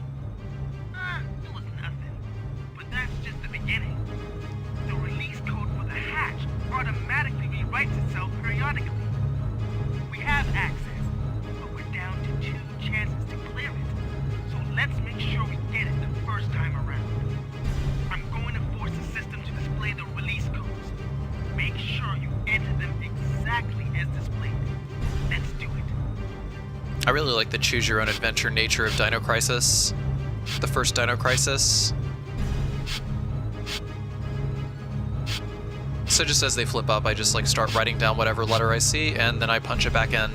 It was nothing. But that's just the beginning. The release code for the hatch automatically really like the choose your own adventure nature of Dino Crisis. The first Dino Crisis. So just as they flip up, I just like start writing down whatever letter I see, and then I punch it back in.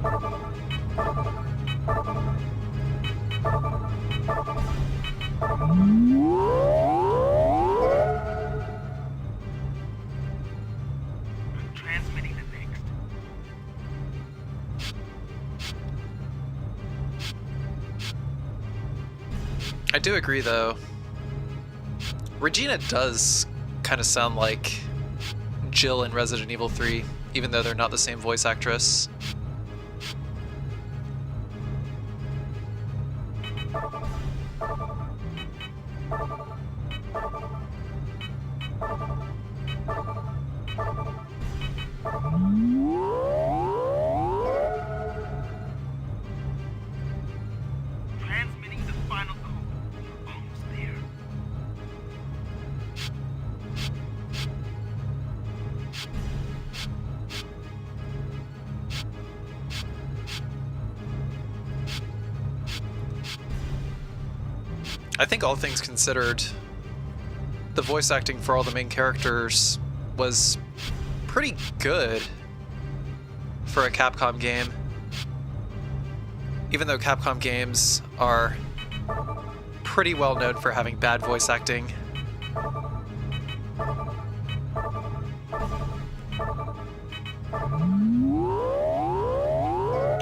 I'm transmitting the next. I do agree, though. Regina does kind of sound like Jill in Resident Evil 3, even though they're not the same voice actress. Transmitting the final code. Almost there. I think all things considered, the voice acting for all the main characters was pretty good for a Capcom game. Even though Capcom games are pretty well known for having bad voice acting.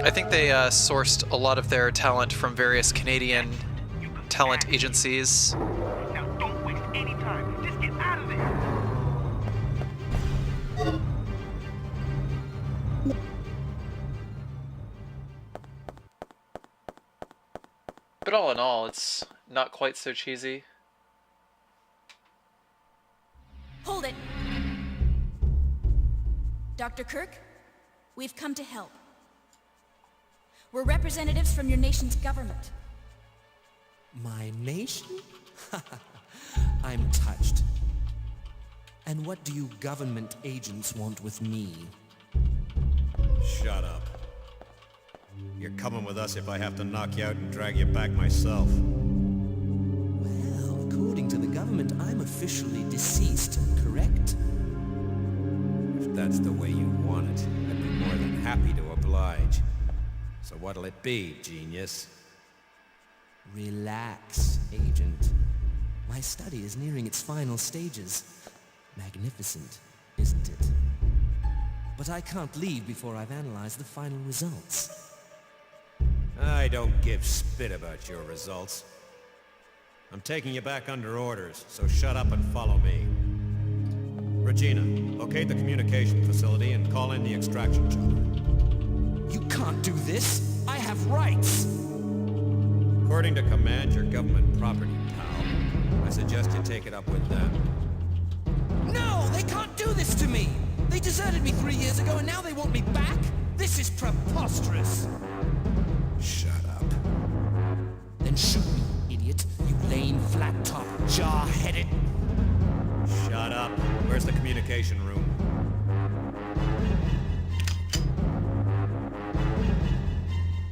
I think they sourced a lot of their talent from various Canadian talent agencies. Now don't waste any time. Just get out of there. But all in all, it's not quite so cheesy. Hold it! Dr. Kirk, we've come to help. We're representatives from your nation's government. My nation? I'm touched. And what do you government agents want with me? Shut up. You're coming with us if I have to knock you out and drag you back myself. Well, according to the government, I'm officially deceased, correct? If that's the way you want it, I'd be more than happy to oblige. So what'll it be, genius? Relax, Agent. My study is nearing its final stages. Magnificent, isn't it? But I can't leave before I've analyzed the final results. I don't give spit about your results. I'm taking you back under orders, so shut up and follow me. Regina, locate the communication facility and call in the extraction chopper. You can't do this! I have rights! According to command, your government property, pal. I suggest you take it up with them. No! They can't do this to me! They deserted me 3 years ago and now they want me back? This is preposterous! Shut up. Then shoot me, idiot. You lame, flat-top, jaw-headed... Shut up. Where's the communication room?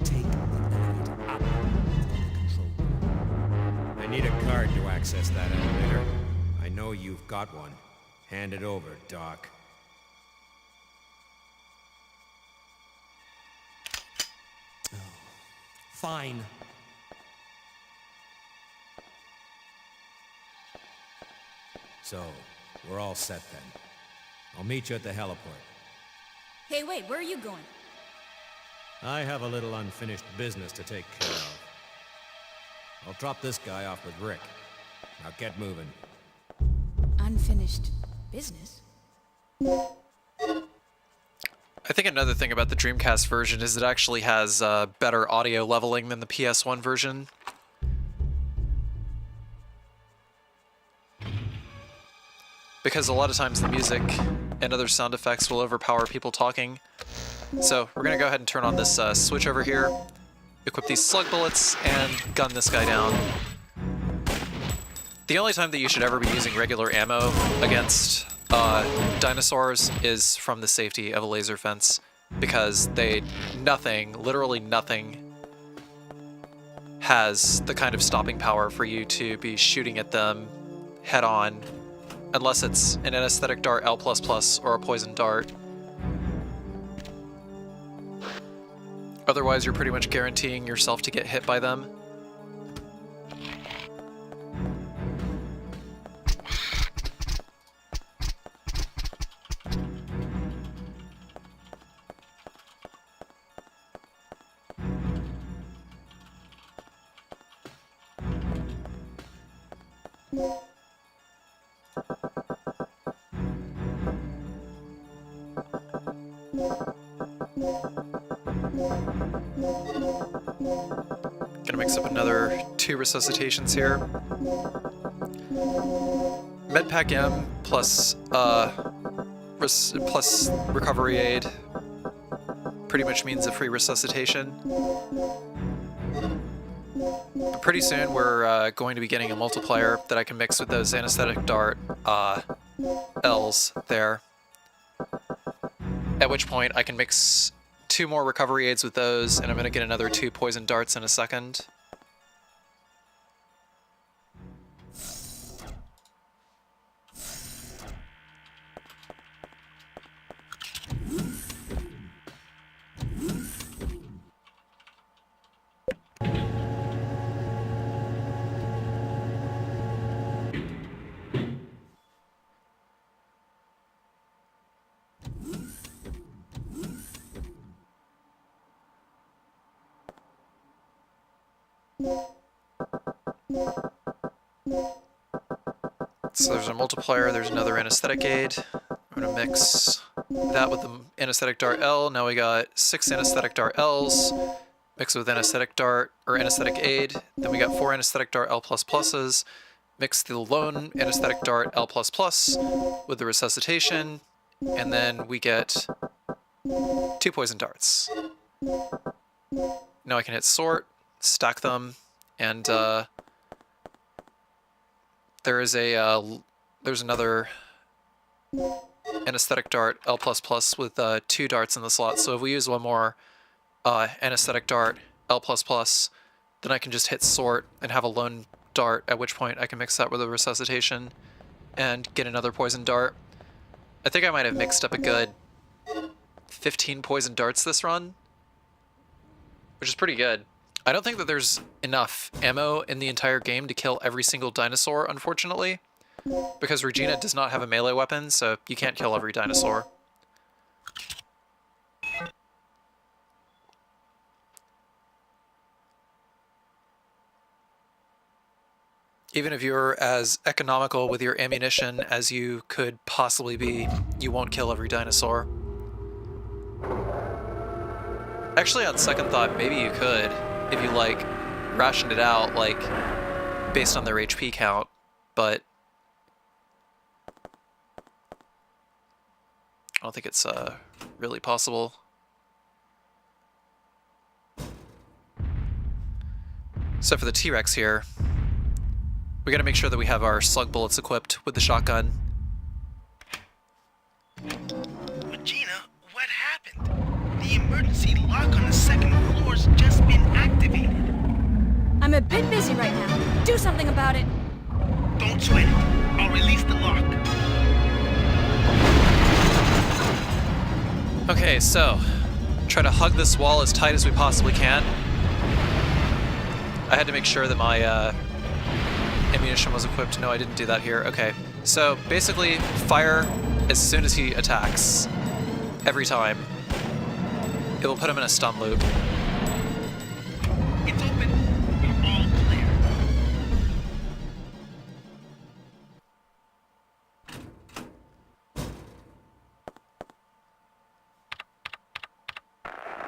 Take the elevator up from the control room. I need a card to access that elevator. I know you've got one. Hand it over, Doc. Fine. So, we're all set then. I'll meet you at the heliport. Hey, wait, where are you going? I have a little unfinished business to take care of. I'll drop this guy off with Rick. Now get moving. Unfinished business? I think another thing about the Dreamcast version is it actually has better audio leveling than the PS1 version. Because a lot of times the music and other sound effects will overpower people talking. So we're going to go ahead and turn on this switch over here, equip these slug bullets, and gun this guy down. The only time that you should ever be using regular ammo against dinosaurs is from the safety of a laser fence. because literally nothing has the kind of stopping power for you to be shooting at them head on, unless it's an anesthetic dart L++ or a poison dart. Otherwise, you're pretty much guaranteeing yourself to get hit by them. Gonna mix up another 2 resuscitations here. Medpack M plus plus recovery aid pretty much means a free resuscitation. But pretty soon we're going to be getting a multiplier that I can mix with those anesthetic dart L's there. At which point I can mix 2 more recovery aids with those, and I'm going to get another 2 poison darts in a second. So there's a multiplier, there's another anesthetic aid. I'm going to mix that with the anesthetic dart L. Now we got 6 anesthetic dart L's, mix with anesthetic dart, or anesthetic aid. Then we got 4 anesthetic dart L++s, mix the lone anesthetic dart L++ with the resuscitation, and then we get 2 poison darts. Now I can hit sort, stack them, and there's another anesthetic dart L++ with 2 darts in the slot. So if we use one more anesthetic dart L++, then I can just hit sort and have a lone dart, at which point I can mix that with a resuscitation and get another poison dart. I think I might have mixed up a good 15 poison darts this run, which is pretty good. I don't think that there's enough ammo in the entire game to kill every single dinosaur, unfortunately, because Regina does not have a melee weapon, so you can't kill every dinosaur. Even if you're as economical with your ammunition as you could possibly be, you won't kill every dinosaur. Actually, on second thought, maybe you could, if you, like, rationed it out, like, based on their HP count, but I don't think it's really possible. So for the T-Rex here, we gotta make sure that we have our slug bullets equipped with the shotgun. Regina, what happened? The emergency lock on the second floor's just been activated. I'm a bit busy right now. Do something about it. Don't sweat it. I'll release the lock. Okay, so try to hug this wall as tight as we possibly can. I had to make sure that my ammunition was equipped. No, I didn't do that here. Okay, so basically fire as soon as he attacks. Every time. It will put him in a stun loop. It's open. We're all clear.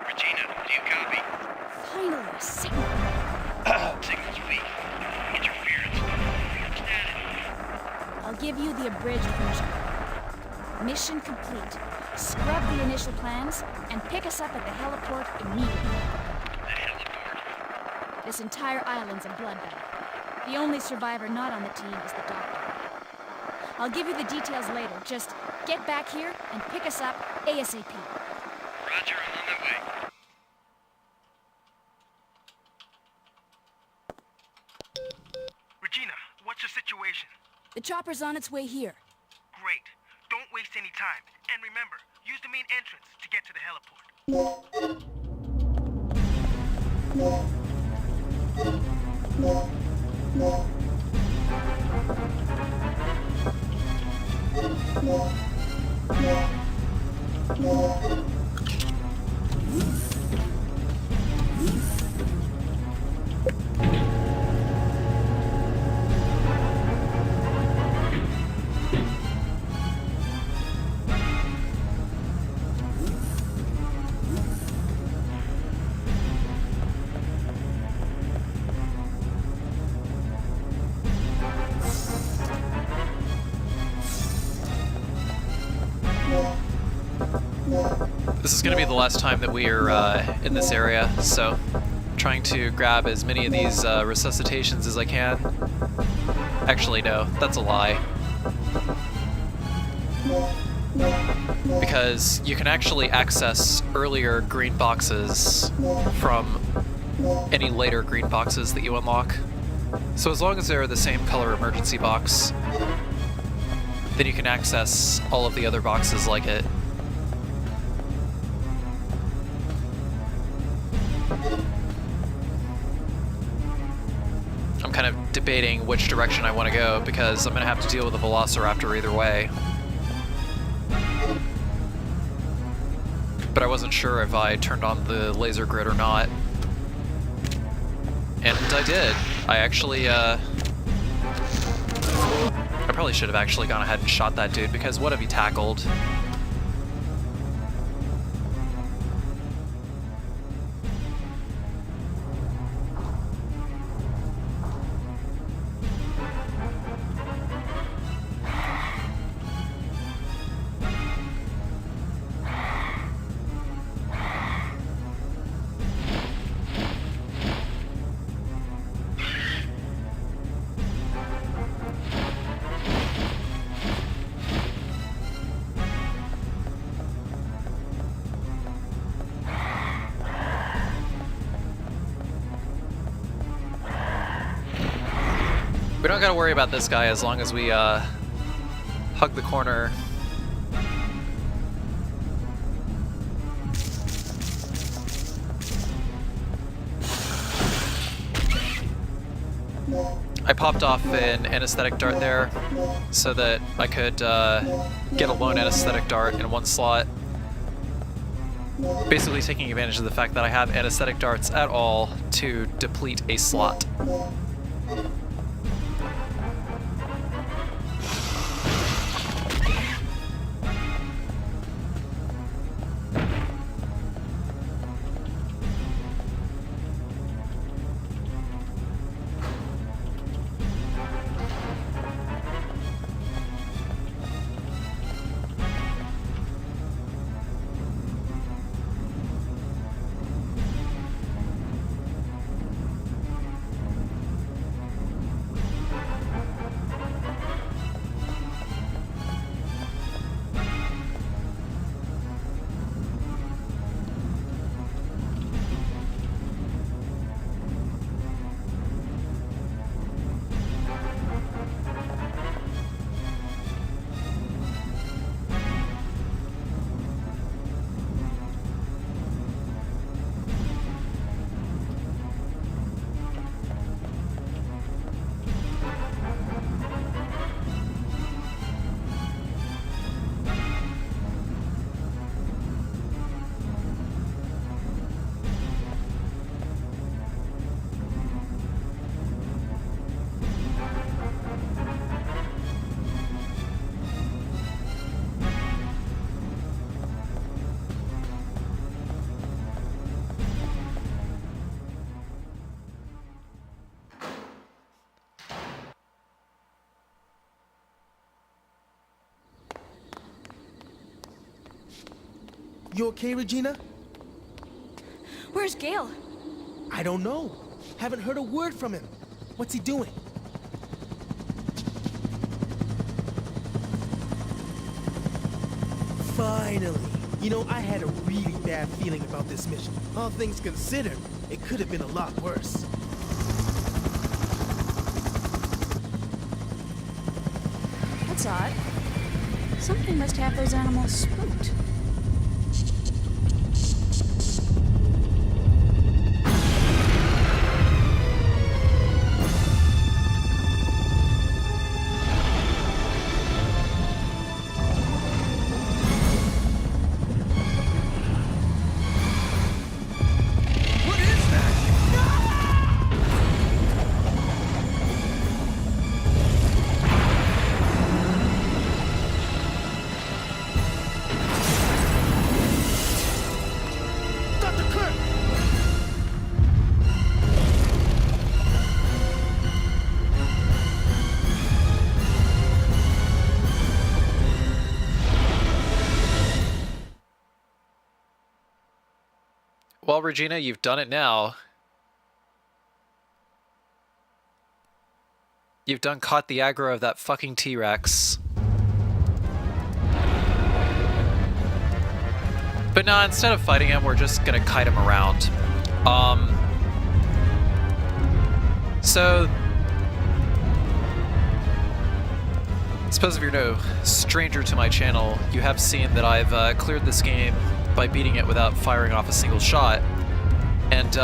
Regina, do you copy? Finally, a signal. Signal's weak. Interference. Static. I'll give you the abridged version. Mission complete. Scrub the initial plans and pick us up at the heliport immediately. The heliport. This entire island's a bloodbath. The only survivor not on the team is the doctor. I'll give you the details later. Just get back here and pick us up ASAP. Roger What's your situation? The chopper's on its way here. Great. Don't waste any time. And remember, use the main entrance to get to the heliport. This is going to be the last time that we are in this area, so I'm trying to grab as many of these resuscitations as I can. Actually, no, that's a lie. Because you can actually access earlier green boxes from any later green boxes that you unlock. So as long as they're the same color emergency box, then you can access all of the other boxes like it. I'm kind of debating which direction I want to go because I'm going to have to deal with a velociraptor either way. But I wasn't sure if I turned on the laser grid or not. And I did. I actually, I probably should have actually gone ahead and shot that dude because what have he tackled? We don't gotta worry about this guy as long as we hug the corner. I popped off an anesthetic dart there so that I could get a lone anesthetic dart in one slot. Basically taking advantage of the fact that I have anesthetic darts at all to deplete a slot. You okay, Regina? Where's Gale? I don't know. Haven't heard a word from him. What's he doing? Finally. You know, I had a really bad feeling about this mission. All things considered, it could have been a lot worse. That's odd. Something must have those animals spooked. Well, Regina, you've done it now. You've done caught the aggro of that fucking T-Rex. But no, instead of fighting him, we're just gonna kite him around. So... I suppose if you're no stranger to my channel, you have seen that I've cleared this game by beating it without firing off a single shot. And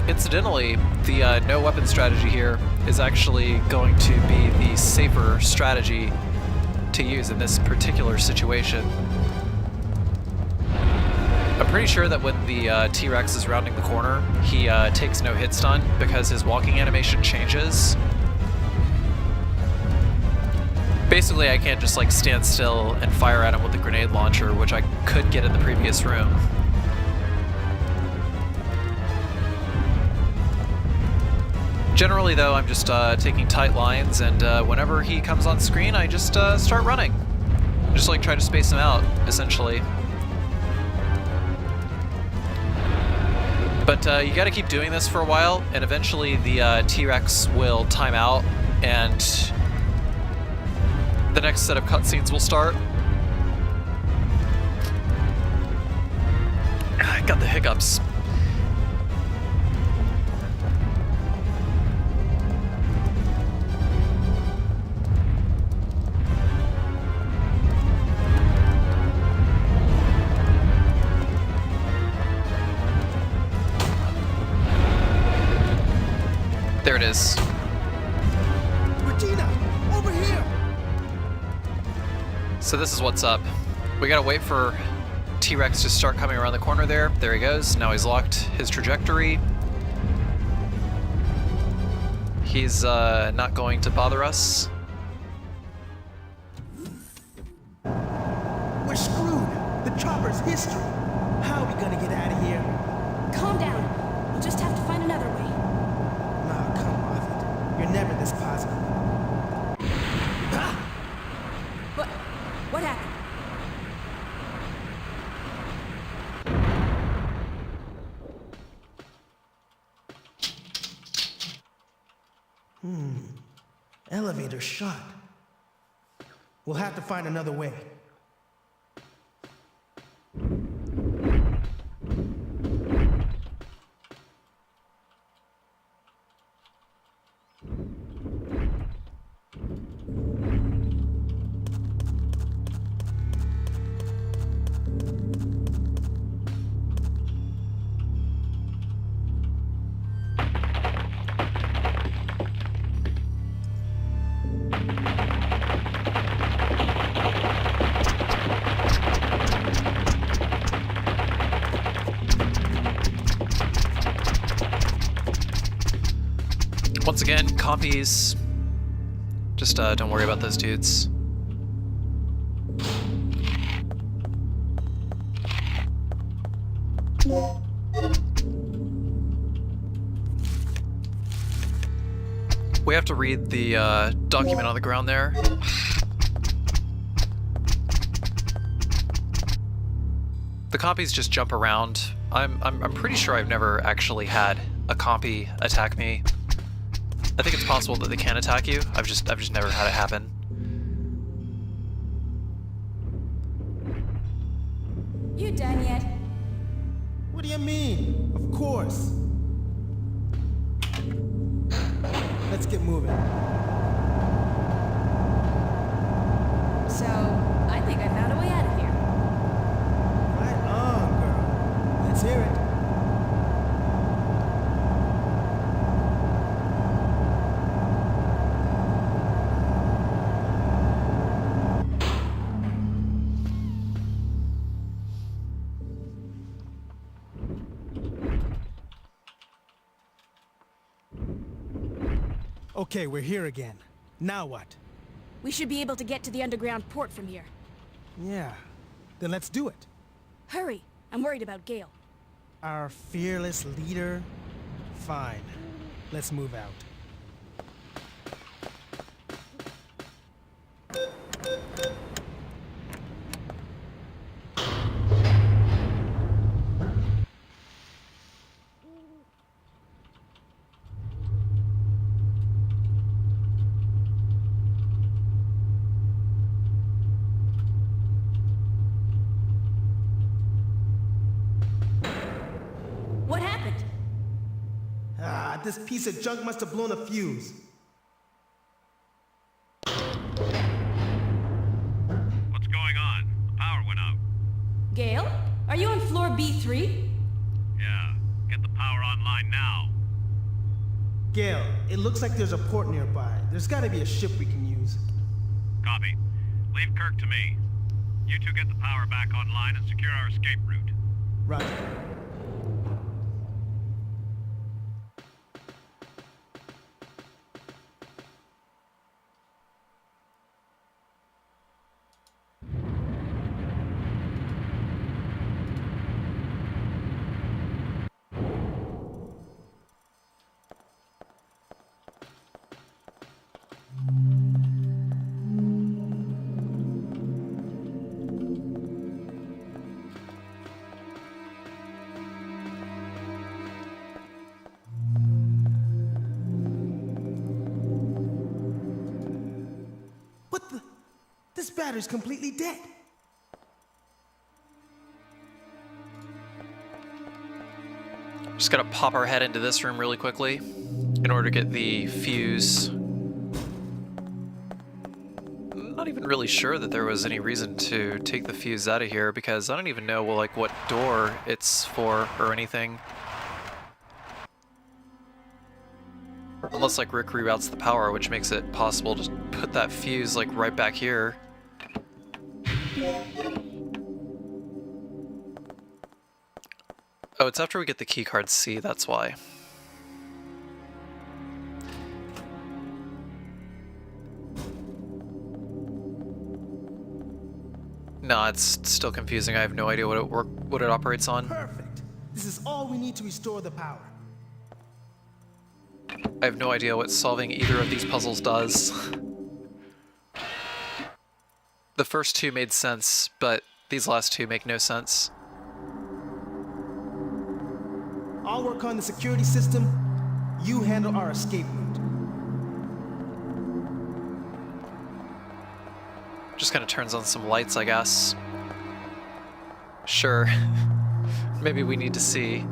incidentally, the no weapon strategy here is actually going to be the safer strategy to use in this particular situation. I'm pretty sure that when the T-Rex is rounding the corner, he takes no hit stun because his walking animation changes. Basically, I can't just like stand still and fire at him with the grenade launcher, which I could get in the previous room. Generally though, I'm just taking tight lines, and whenever he comes on screen, I just start running. Just like try to space him out, essentially. But you gotta keep doing this for a while, and eventually the T-Rex will time out, and the next set of cutscenes will start. I got the hiccups. There it is. Regina, over here! So this is what's up. We gotta wait for T-Rex to start coming around the corner there. There he goes. Now he's locked his trajectory. He's not going to bother us. We're screwed. The chopper's history. How are we gonna get out of here? Calm down. We'll just have to find another way. Nah, come off it. You're never this positive. What happened? Elevator shut. We'll have to find another way. Once again, compies. Just don't worry about those dudes. We have to read the document on the ground there. The compies just jump around. I'm pretty sure I've never actually had a compy attack me. I think it's possible that they can attack you. I've just never had it happen. You done yet? What do you mean? Of course. Let's get moving. Okay, we're here again. Now what? We should be able to get to the underground port from here. Yeah. Then let's do it. Hurry! I'm worried about Gale. Our fearless leader? Fine. Let's move out. What happened? Ah, this piece of junk must have blown a fuse. What's going on? The power went out. Gale? Are you on floor B3? Yeah. Get the power online now. Gale, it looks like there's a port nearby. There's gotta be a ship we can use. Copy. Leave Kirk to me. You two get the power back online and secure our escape route. Roger. What the? This battery's completely dead. Just gotta pop our head into this room really quickly in order to get the fuse. I'm not even really sure that there was any reason to take the fuse out of here because I don't even know, well, like, what door it's for or anything. Unless, like, Rick reroutes the power, which makes it possible to put that fuse, like, right back here. Oh, it's after we get the keycard C, that's why. No, it's still confusing. I have no idea what it operates on. Perfect. This is all we need to restore the power. I have no idea what solving either of these puzzles does. The first two made sense, but these last two make no sense. I'll work on the security system. You handle our escape route. Just kind of turns on some lights, I guess. Sure. Maybe we need to see.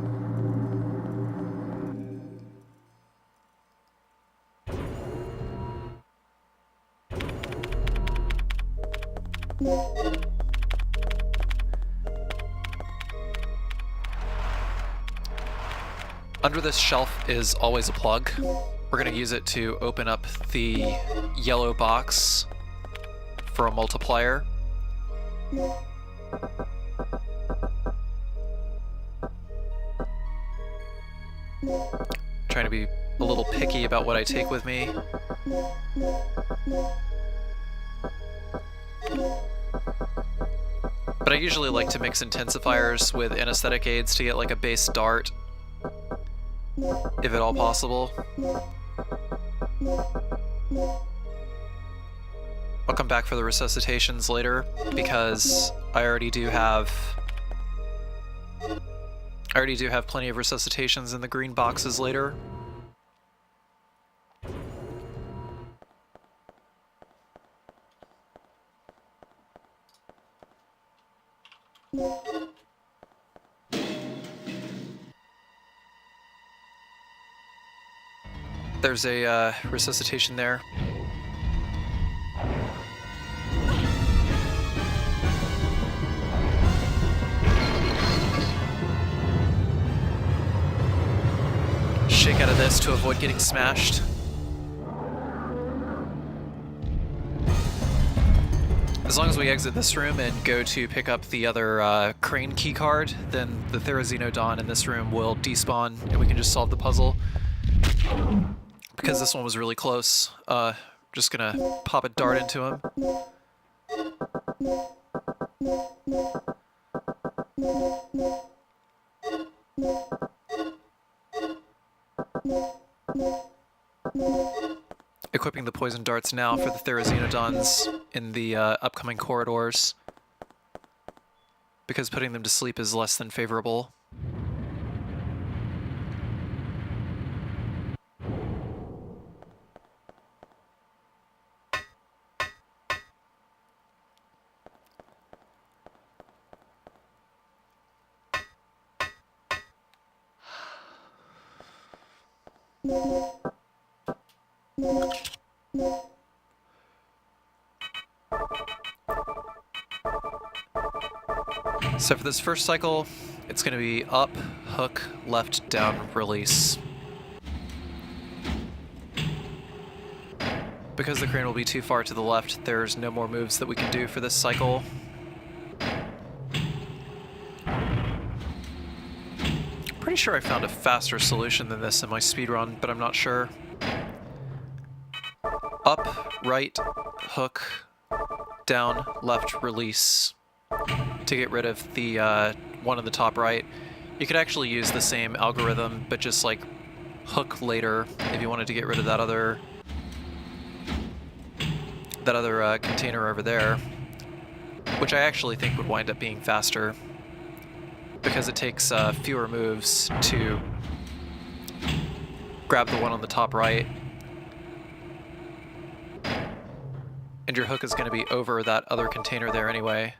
Under this shelf is always a plug. We're going to use it to open up the yellow box for a multiplier. Trying to be a little picky about what I take with me. But I usually like to mix intensifiers with anesthetic aids to get like a base dart, if at all possible. I'll come back for the resuscitations later, because I already do have plenty of resuscitations in the green boxes later. There's a resuscitation there. Shake out of this to avoid getting smashed. As long as we exit this room and go to pick up the other crane keycard, then the Therizino Dawn in this room will despawn and we can just solve the puzzle. because this one was really close. Just gonna pop a dart into him. Equipping the poison darts now for the Therizonodons in the upcoming corridors, because putting them to sleep is less than favorable. So for this first cycle, it's going to be up, hook, left, down, release. Because the crane will be too far to the left, there's no more moves that we can do for this cycle. Pretty sure I found a faster solution than this in my speedrun, but I'm not sure. Up, right, hook, down, left, release to get rid of the one on the top right. You could actually use the same algorithm, but just like hook later if you wanted to get rid of that other container over there, which I actually think would wind up being faster because it takes fewer moves to grab the one on the top right. And your hook is going to be over that other container there anyway.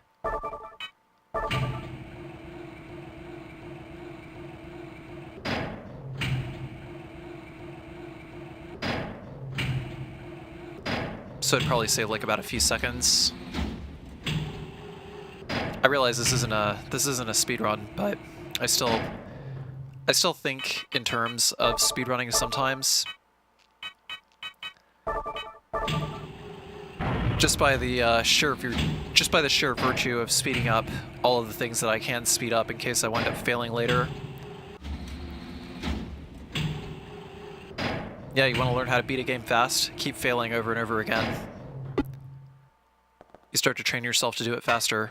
So it'd probably save like about a few seconds. I realize this isn't a speed run, but I still think in terms of speedrunning sometimes. Just by the sheer virtue of speeding up all of the things that I can speed up in case I wind up failing later. Yeah, you want to learn how to beat a game fast? Keep failing over and over again. You start to train yourself to do it faster.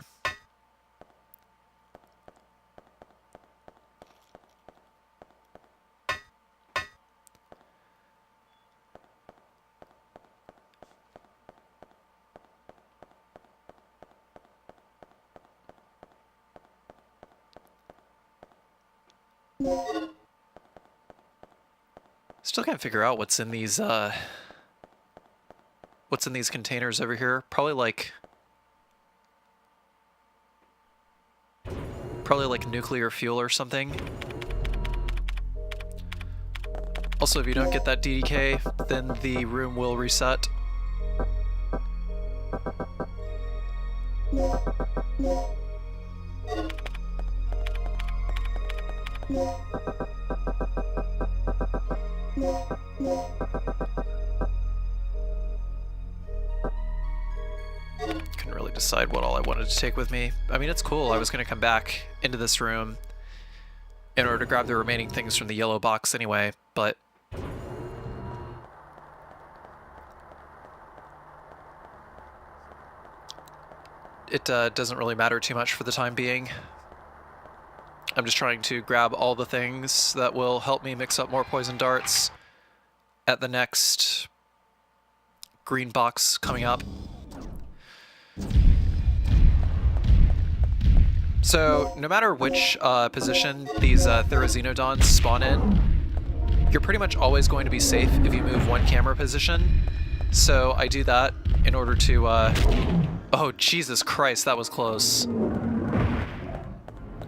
Still can't figure out what's in these containers over here. Probably like nuclear fuel or something. Also, if you don't get that DDK, then the room will reset. Couldn't really decide what all I wanted to take with me. I mean, it's cool. I was going to come back into this room in order to grab the remaining things from the yellow box anyway, but it doesn't really matter too much for the time being. I'm just trying to grab all the things that will help me mix up more poison darts at the next green box coming up. So, no matter which position these Therizonodons spawn in, you're pretty much always going to be safe if you move one camera position. So I do that in order to, oh, Jesus Christ, that was close.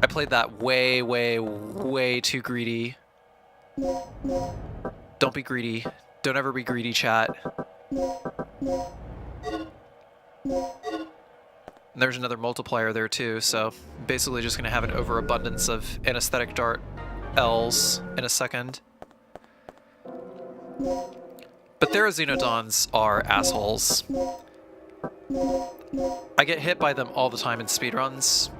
I played that way, way, way too greedy. Don't be greedy. Don't ever be greedy, chat. And there's another multiplier there too, so basically just gonna have an overabundance of anesthetic dart L's in a second. But Therizonodons are assholes. I get hit by them all the time in speedruns,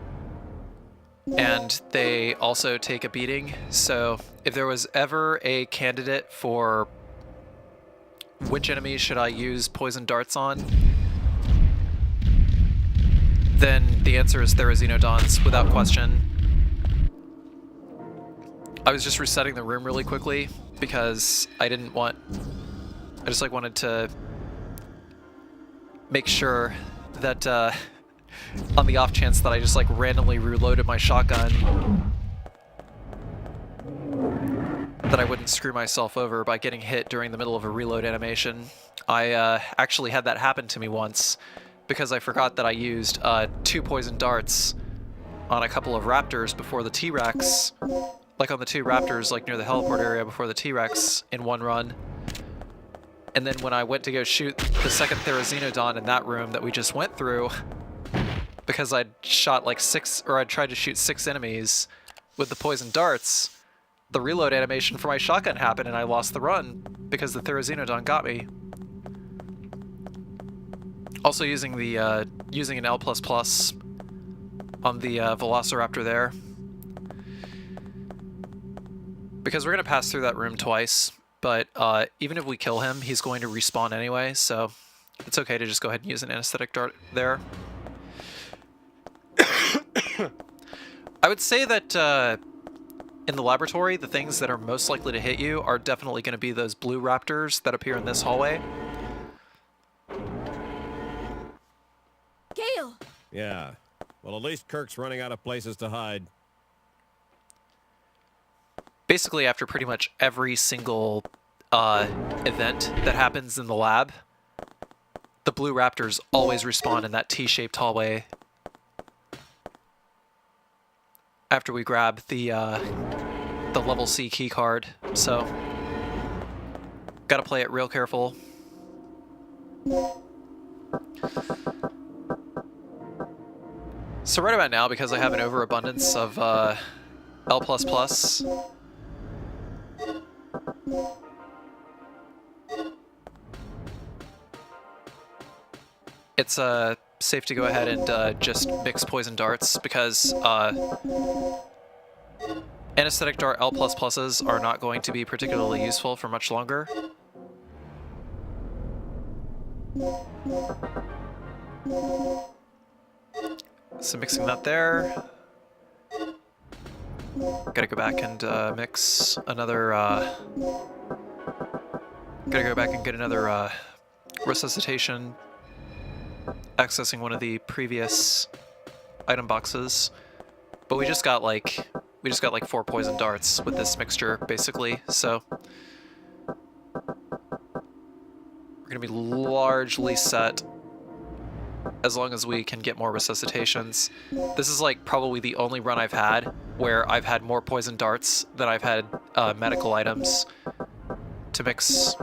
and they also take a beating. So if there was ever a candidate for which enemies should I use poison darts on, then the answer is Therizino without question. I was just resetting the room really quickly because I just like wanted to make sure that on the off chance that I just like randomly reloaded my shotgun, that I wouldn't screw myself over by getting hit during the middle of a reload animation. I actually had that happen to me once because I forgot that I used 2 poison darts on a couple of raptors before the T-Rex, like on the 2 raptors like near the heliport area before the T-Rex in one run. And then when I went to go shoot the second Therizino in that room that we just went through, because I'd shot like 6, or I'd tried to shoot 6 enemies with the poison darts, the reload animation for my shotgun happened and I lost the run because the Therizino got me. Also using the using an L++ on the Velociraptor there, because we're gonna pass through that room twice. But even if we kill him, he's going to respawn anyway, so it's okay to just go ahead and use an anesthetic dart there. I would say that in the laboratory, the things that are most likely to hit you are definitely going to be those blue raptors that appear in this hallway. Gale! Yeah. Well, at least Kirk's running out of places to hide. Basically, after pretty much every single event that happens in the lab, the blue raptors always respawn in that T-shaped hallway after we grab the level C key card. So, gotta play it real careful. So right about now, because I have an overabundance of L++, it's safe to go ahead and just mix poison darts, because anesthetic dart L++s are not going to be particularly useful for much longer. So mixing that there. Gotta go back and mix another, gotta go back and get another resuscitation, accessing one of the previous item boxes. But we just got like 4 poison darts with this mixture, basically, so we're gonna be largely set as long as we can get more resuscitations. This is like probably the only run I've had where I've had more poison darts than I've had medical items to mix,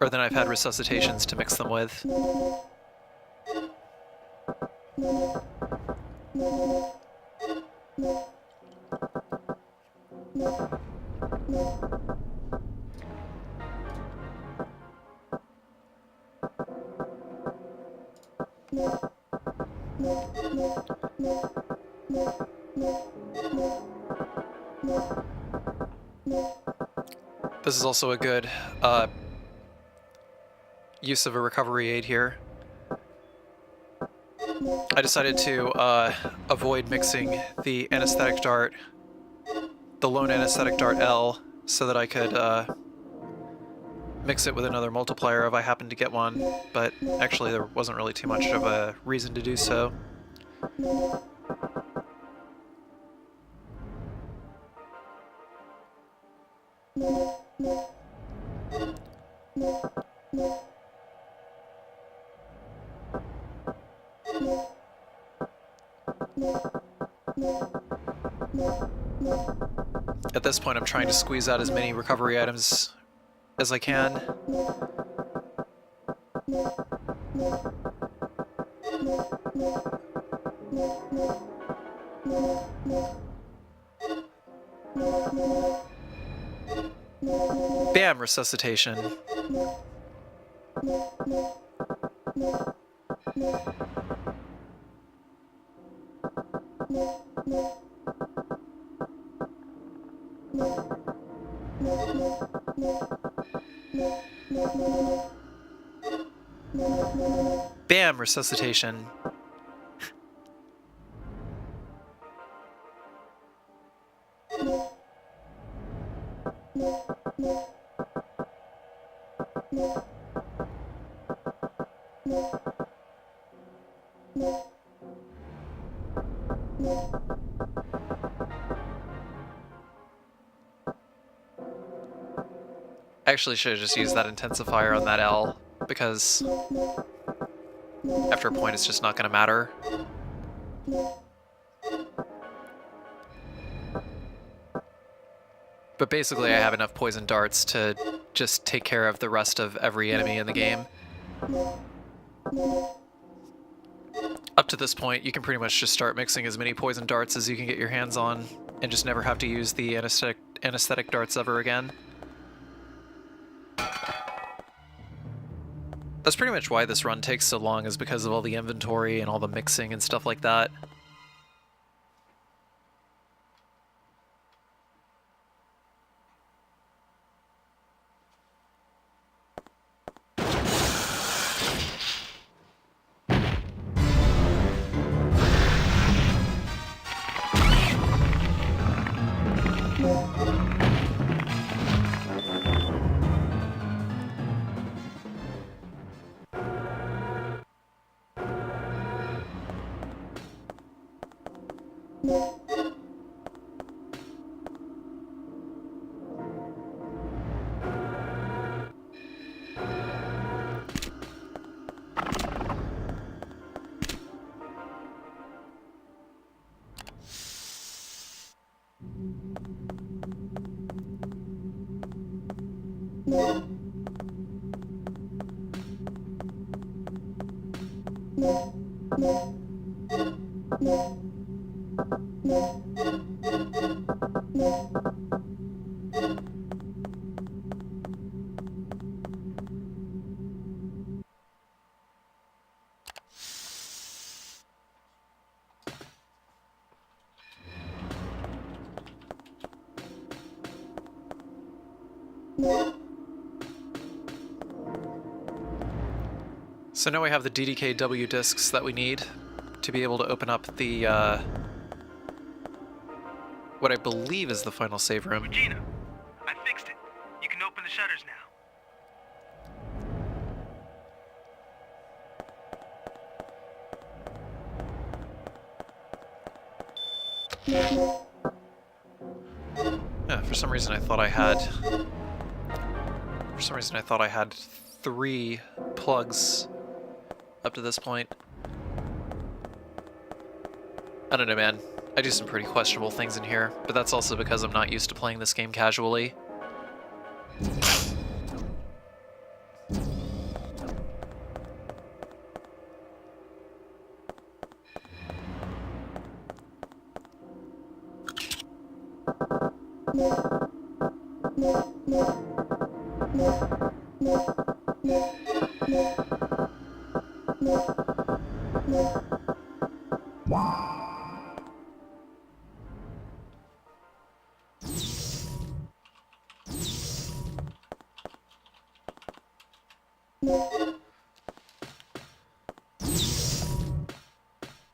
or than I've had resuscitations to mix them with. This is also a good use of a recovery aid here. I decided to avoid mixing the anesthetic dart, the lone anesthetic dart L, so that I could mix it with another multiplier if I happened to get one, but actually there wasn't really too much of a reason to do so. At this point, I'm trying to squeeze out as many recovery items as I can. Bam! Resuscitation. Bam! Resuscitation. I actually should have just used that intensifier on that L, because after a point it's just not going to matter. But basically I have enough poison darts to just take care of the rest of every enemy in the game. Up to this point, you can pretty much just start mixing as many poison darts as you can get your hands on, and just never have to use the anesthetic darts ever again. That's pretty much why this run takes so long, is because of all the inventory and all the mixing and stuff like that. So now we have the DDKW discs that we need to be able to open up the, what I believe is the final save room. Regina, I fixed it. You can open the shutters now. Yeah, for some reason I thought I had 3 plugs up to this point. I don't know, man. I do some pretty questionable things in here, but that's also because I'm not used to playing this game casually.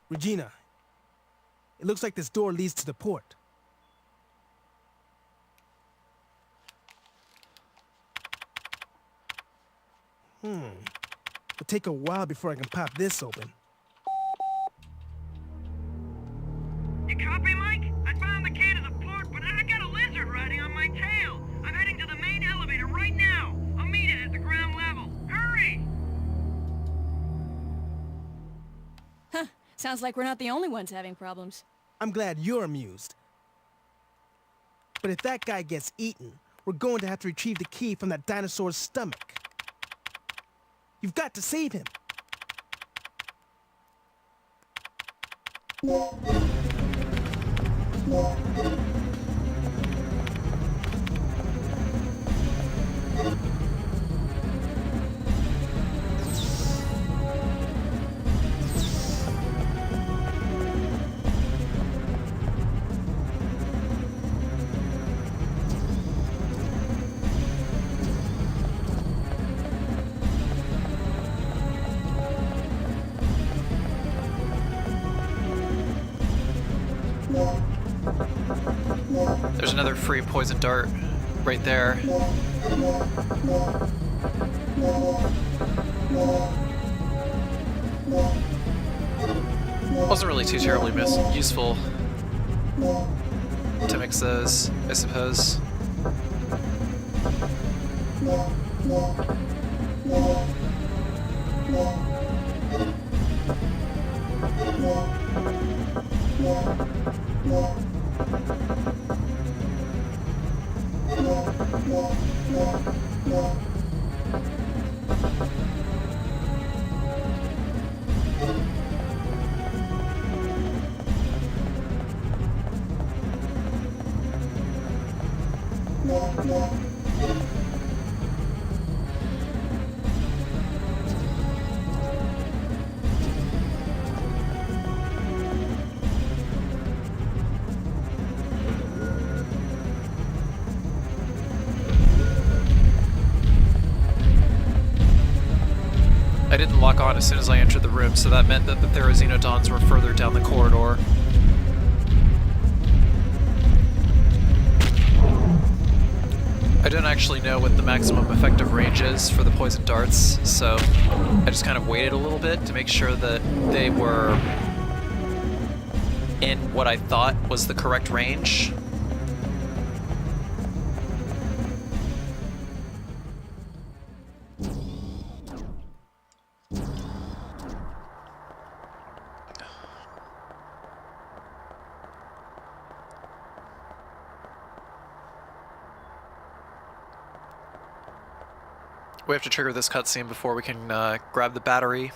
Regina, it looks like this door leads to the port. It'll take a while before I can pop this open. You copy, Mike? I found the key to the port, but I got a lizard riding on my tail. I'm heading to the main elevator right now. I'll meet it at the ground level. Hurry! Huh. Sounds like we're not the only ones having problems. I'm glad you're amused. But if that guy gets eaten, we're going to have to retrieve the key from that dinosaur's stomach. You've got to save him. free poison dart right there. Wasn't really too terribly useful to mix those, I suppose. I didn't lock on as soon as I entered the room, so that meant that the Therizonodons were further down the corridor. I don't actually know what the maximum effective range is for the poison darts, so I just kind of waited a little bit to make sure that they were in what I thought was the correct range. We have to trigger this cutscene before we can grab the battery.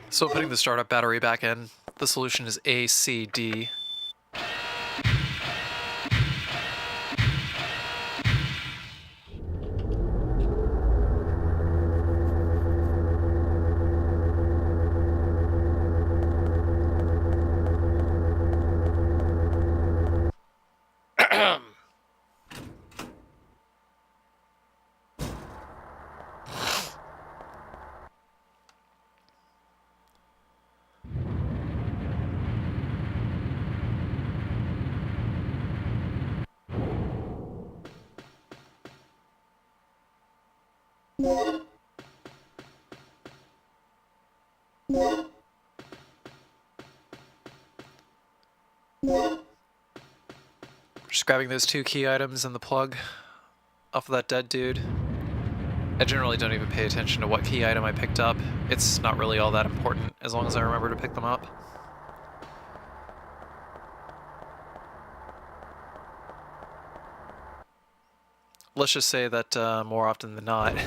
So putting the startup battery back in, the solution is A, C, D. Just grabbing those 2 key items and the plug off of that dead dude. I generally don't even pay attention to what key item I picked up. It's not really all that important as long as I remember to pick them up. Let's just say that more often than not,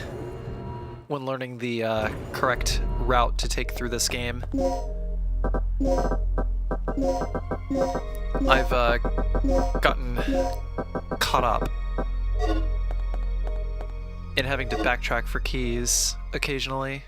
when learning the correct route to take through this game, I've gotten caught up in having to backtrack for keys occasionally.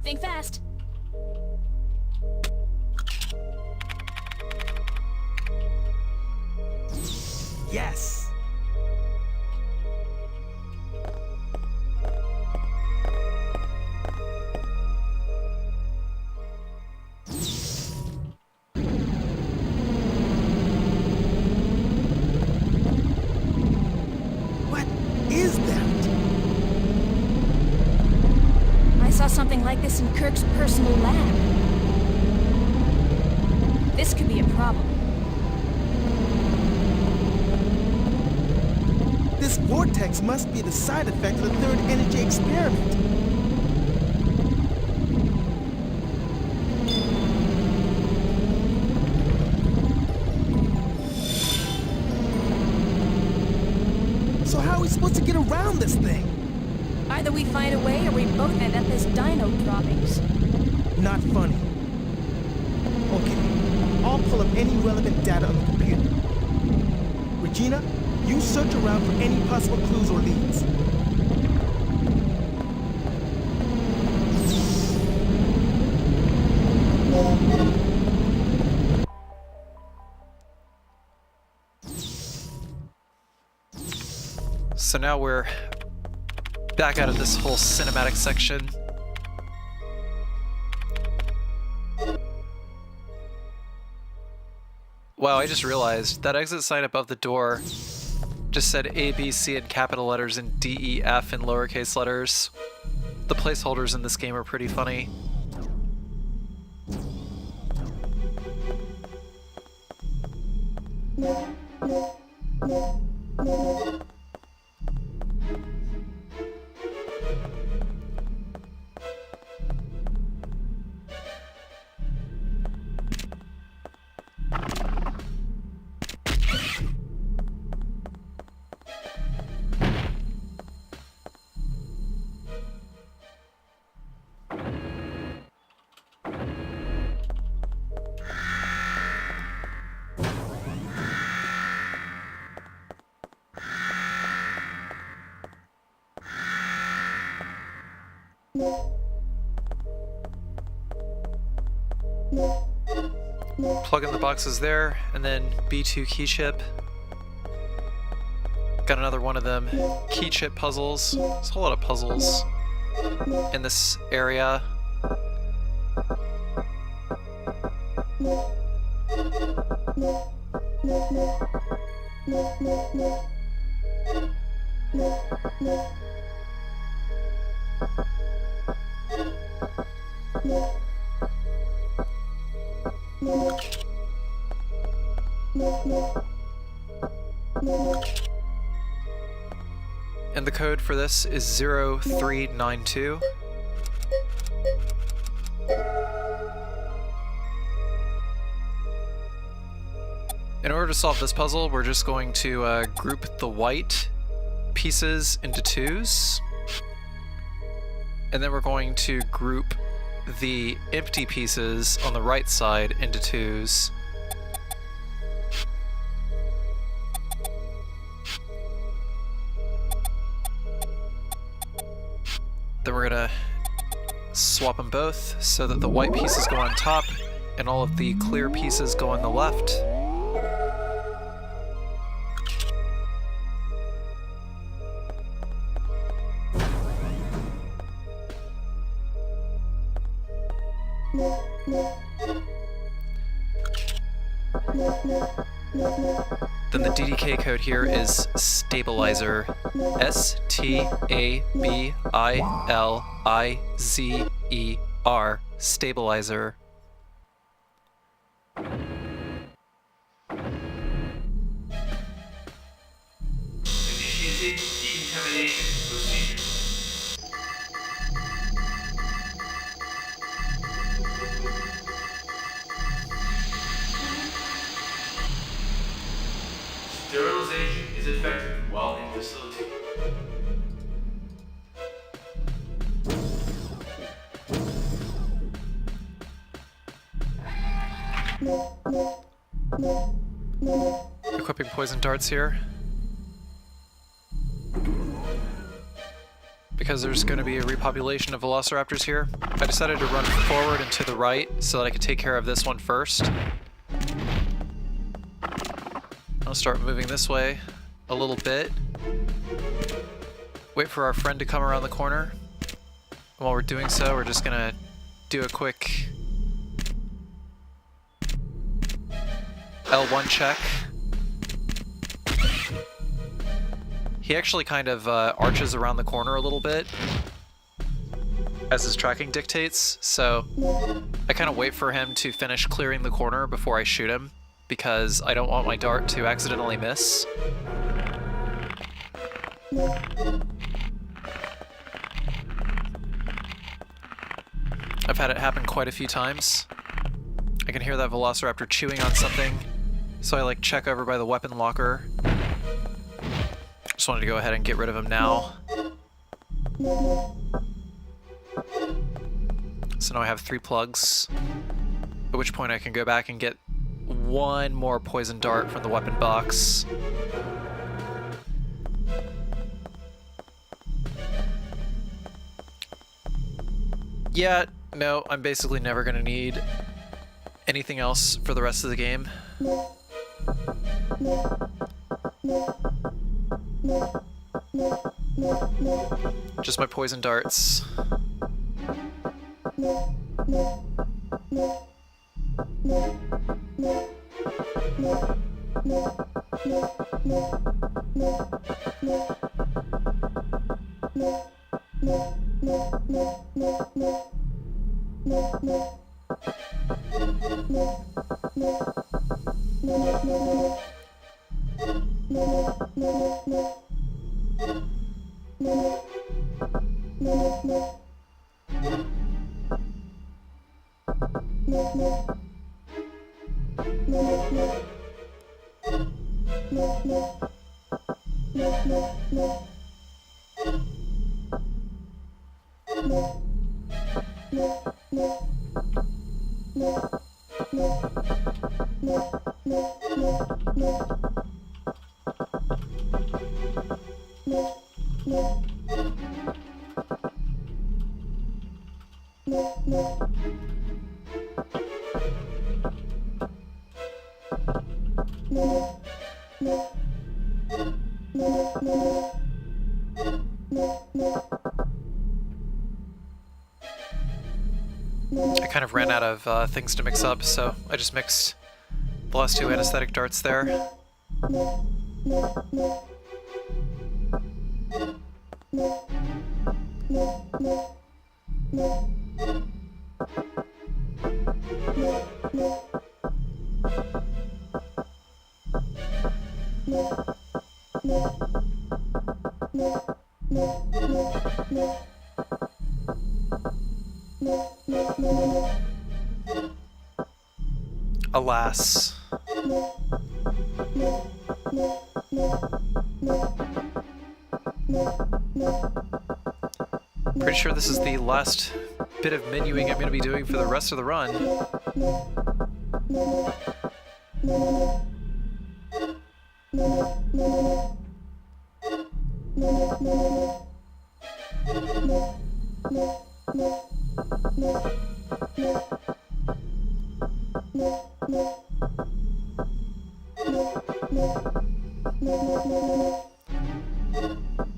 Think fast. Yes! What is that? I saw something like this in Kirk's personal lab. This could be a problem. This vortex must be the side effect of the third energy experiment. So how are we supposed to get around this thing? Either we find a way or we both end up as dino droppings. Not funny. Okay, I'll pull up any relevant data on the computer. Regina, you search around for any possible clues or leads. So now we're back out of this whole cinematic section. Wow, I just realized that exit sign above the door just said A, B, C in capital letters and D, E, F in lowercase letters. The placeholders in this game are pretty funny. Plug in the boxes there, and then B2 key chip. Got another one of them key chip puzzles. There's a whole lot of puzzles in this area. And the code for this is 0392. In order to solve this puzzle, we're just going to group the white pieces into twos. And then we're going to group the empty pieces on the right side into twos. Then we're gonna swap them both so that the white pieces go on top and all of the clear pieces go on the left. Then the DDK code here is stabilizer. S-T-A-B-I-L-I-Z-E-R. Stabilizer. Initiating decontamination procedure. Equipping poison darts here. Because there's going to be a repopulation of velociraptors here, I decided to run forward and to the right so that I could take care of this one first. I'll start moving this way a little bit. Wait for our friend to come around the corner. And while we're doing so, we're just gonna do a quick L1 check. He actually kind of arches around the corner a little bit, as his tracking dictates, so I kind of wait for him to finish clearing the corner before I shoot him, because I don't want my dart to accidentally miss. I've had it happen quite a few times. I can hear that velociraptor chewing on something, so I like check over by the weapon locker. Just wanted to go ahead and get rid of him now. So now I have 3 plugs, at which point I can go back and get one more poison dart from the weapon box. Yeah, no, I'm basically never gonna need anything else for the rest of the game. Just my poison darts. I kind of ran out of things to mix up, so I just mixed the last 2 anesthetic darts there. Alas. Pretty sure this is the last bit of menuing I'm going to be doing for the rest of the run.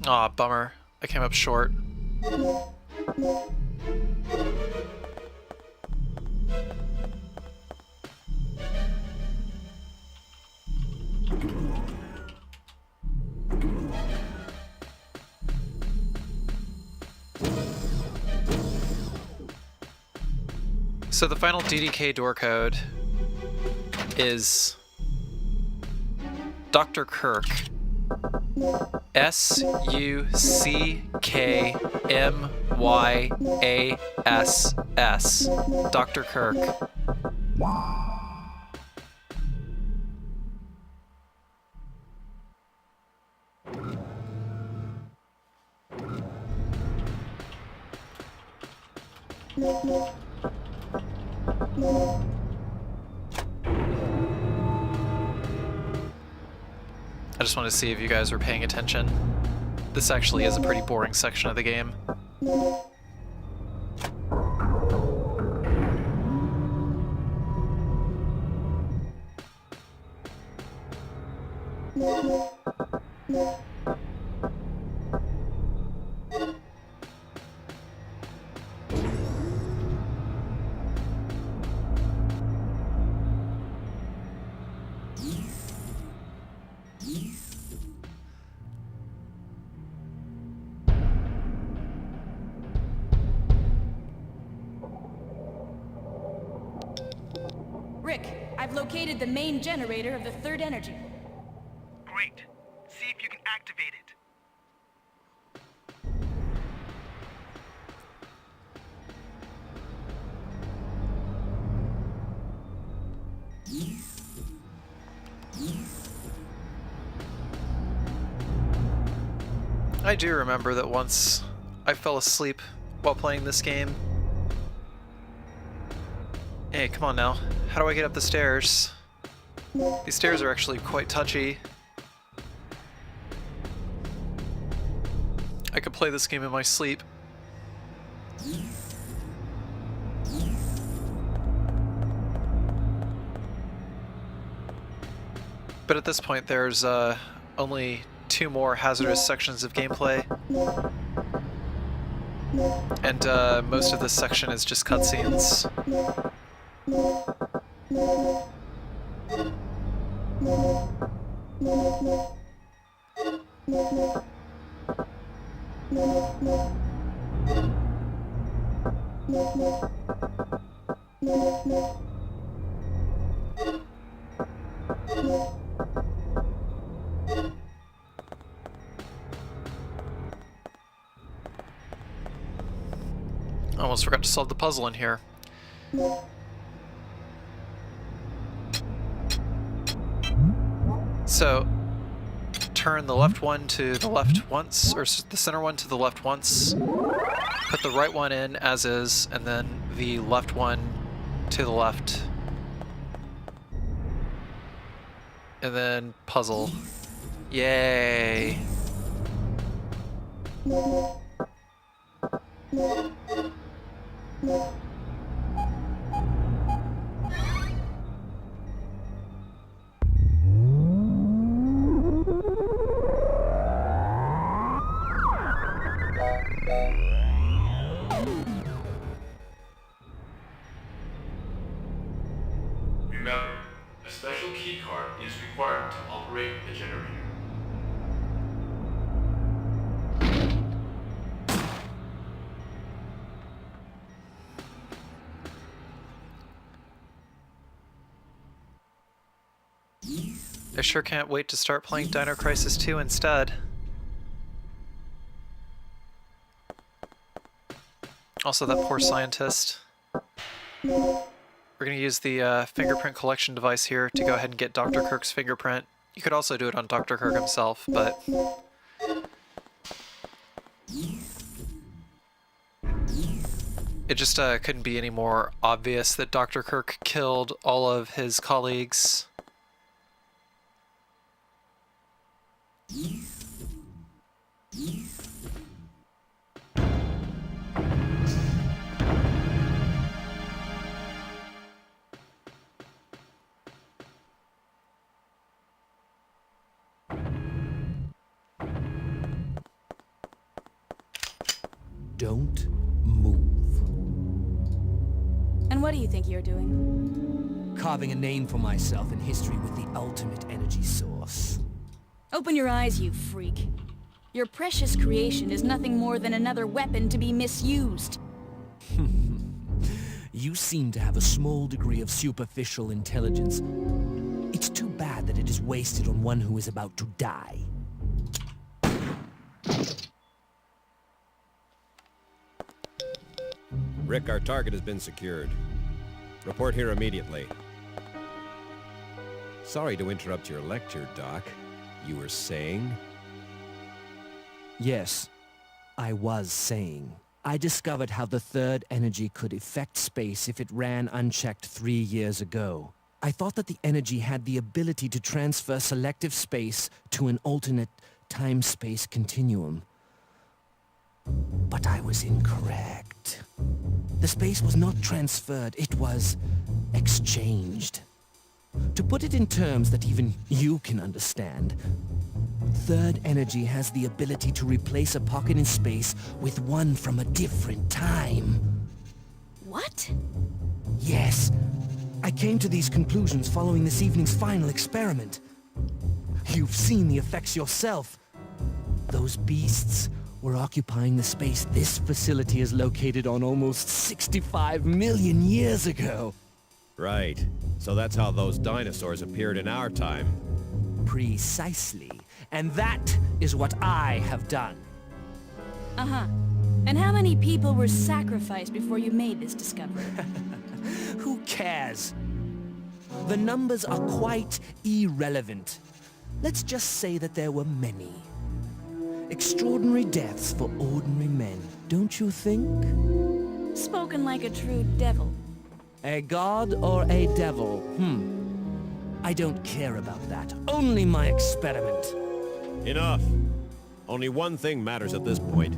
Aw, bummer. I came up short. So the final DDK door code is Dr. Kirk. S-U-C-K-M-Y-A-S-S. Dr. Kirk. I just want to see if you guys were paying attention. This actually is a pretty boring section of the game. Rick, I've located the main generator of the third energy. Great. See if you can activate it. I do remember that once I fell asleep while playing this game. Hey, come on now. How do I get up the stairs? These stairs are actually quite touchy. I could play this game in my sleep. But at this point, there's only 2 more hazardous sections of gameplay. And most of this section is just cutscenes. Almost forgot to solve the puzzle in here. So, turn the left one to the left once, or the center one to the left once, put the right one in as is, and then the left one to the left. And then puzzle. Yay! Remember, a special keycard is required to operate the generator. I sure can't wait to start playing Dino Crisis 2 instead. Also, that poor scientist. We're going to use the fingerprint collection device here to go ahead and get Dr. Kirk's fingerprint. You could also do it on Dr. Kirk himself, but... it just couldn't be any more obvious that Dr. Kirk killed all of his colleagues. Don't move. And what do you think you're doing? Carving a name for myself in history with the ultimate energy source. Open your eyes, you freak. Your precious creation is nothing more than another weapon to be misused. You seem to have a small degree of superficial intelligence. It's too bad that it is wasted on one who is about to die. Rick, our target has been secured. Report here immediately. Sorry to interrupt your lecture, Doc. You were saying? Yes, I was saying. I discovered how the third energy could affect space if it ran unchecked 3 years ago. I thought that the energy had the ability to transfer selective space to an alternate time-space continuum. But I was incorrect. The space was not transferred, it was exchanged. To put it in terms that even you can understand, third energy has the ability to replace a pocket in space with one from a different time. What? Yes. I came to these conclusions following this evening's final experiment. You've seen the effects yourself. Those beasts were occupying the space this facility is located on almost 65 million years ago. Right. So that's how those dinosaurs appeared in our time. Precisely. And that is what I have done. Uh-huh. And how many people were sacrificed before you made this discovery? Who cares? The numbers are quite irrelevant. Let's just say that there were many. Extraordinary deaths for ordinary men, don't you think? Spoken like a true devil. A god or a devil? I don't care about that. Only my experiment. Enough. Only one thing matters at this point.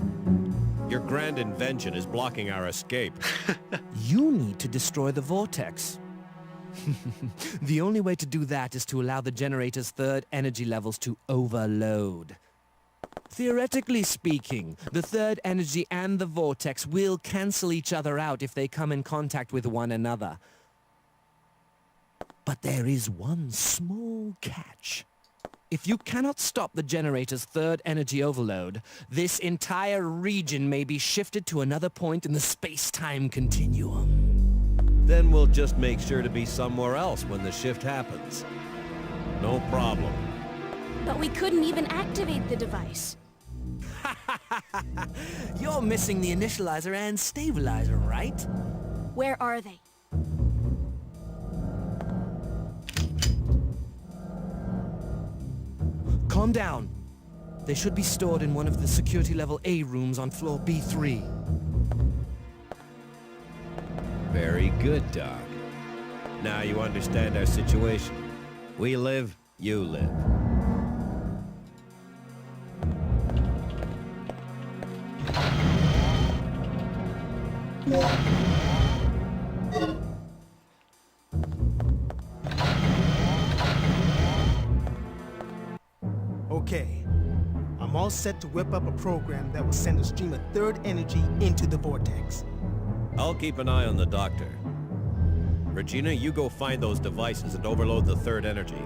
Your grand invention is blocking our escape. You need to destroy the vortex. The only way to do that is to allow the generator's third energy levels to overload. Theoretically speaking, the third energy and the vortex will cancel each other out if they come in contact with one another. But there is one small catch. If you cannot stop the generator's third energy overload, this entire region may be shifted to another point in the space-time continuum. Then we'll just make sure to be somewhere else when the shift happens. No problem. But we couldn't even activate the device. You're missing the initializer and stabilizer, right? Where are they? Calm down. They should be stored in one of the security level A rooms on floor B3. Very good, Doc. Now you understand our situation. We live, you live. Okay. I'm all set to whip up a program that will send a stream of third energy into the vortex. I'll keep an eye on the doctor. Regina, you go find those devices and overload the third energy.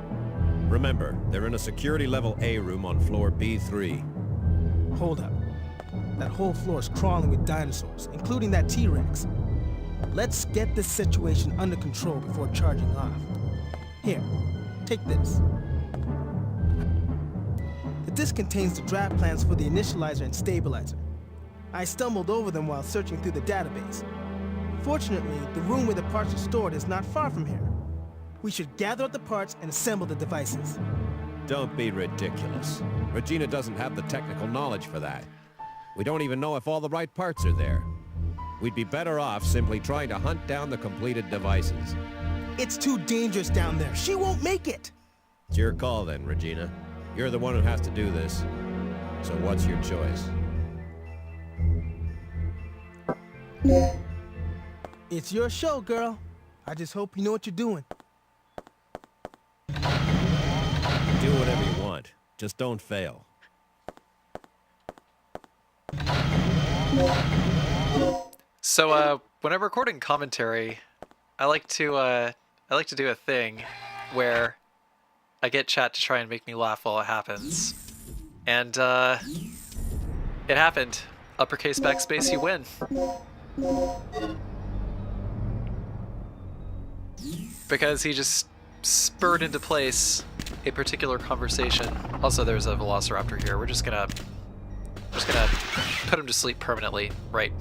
Remember, they're in a security level A room on floor B3. Hold up. That whole floor is crawling with dinosaurs, including that T-Rex. Let's get this situation under control before charging off. Here, take this. The disk contains the draft plans for the initializer and stabilizer. I stumbled over them while searching through the database. Fortunately, the room where the parts are stored is not far from here. We should gather up the parts and assemble the devices. Don't be ridiculous. Regina doesn't have the technical knowledge for that. We don't even know if all the right parts are there. We'd be better off simply trying to hunt down the completed devices. It's too dangerous down there. She won't make it. It's your call then, Regina. You're the one who has to do this. So what's your choice? It's your show, girl. I just hope you know what you're doing. Do whatever you want. Just don't fail. So, when I'm recording commentary, I like to do a thing where I get chat to try and make me laugh while it happens. And, it happened. Uppercase backspace, you win. Because he just spurred into place a particular conversation. Also, there's a velociraptor here. We're just gonna put him to sleep permanently, right?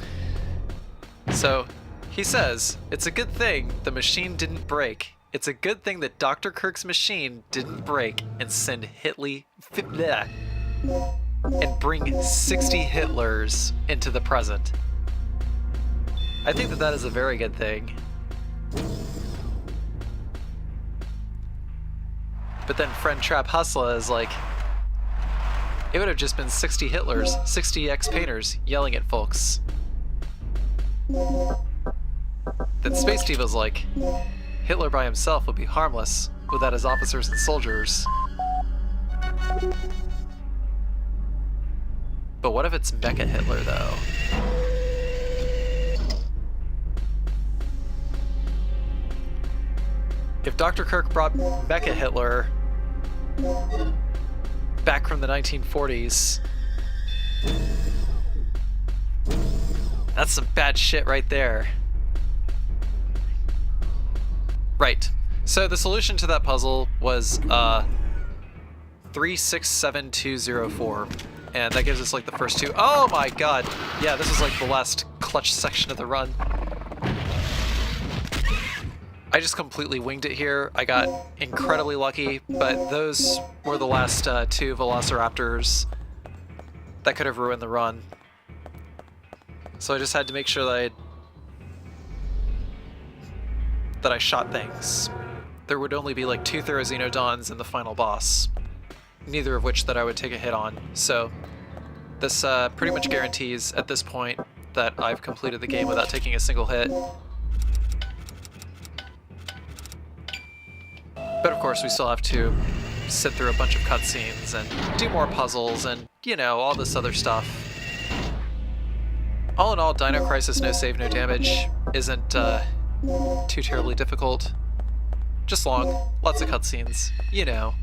So, he says, it's a good thing the machine didn't break. It's a good thing that Dr. Kirk's machine didn't break and send and bring 60 Hitlers into the present. I think that is a very good thing. But then friend Trap Hustla is like, it would have just been 60 Hitlers, 60 ex-painters yelling at folks. Then Space Diva's like, Hitler by himself would be harmless without his officers and soldiers. But what if it's Mecha Hitler, though? If Dr. Kirk brought Mecha Hitler back from the 1940s, that's some bad shit right there. Right. So the solution to that puzzle was 367204. And that gives us like the first two. Oh my god! Yeah, this is like the last clutch section of the run. I just completely winged it here. I got incredibly lucky, but those were the last two Velociraptors that could have ruined the run. So I just had to make sure that I shot things. There would only be like 2 Therizino in the final boss, neither of which that I would take a hit on. So this pretty much guarantees at this point that I've completed the game without taking a single hit. But of course we still have to sit through a bunch of cutscenes and do more puzzles and, you know, all this other stuff. All in all, Dino Crisis No Save No Damage isn't too terribly difficult. Just long, lots of cutscenes, you know.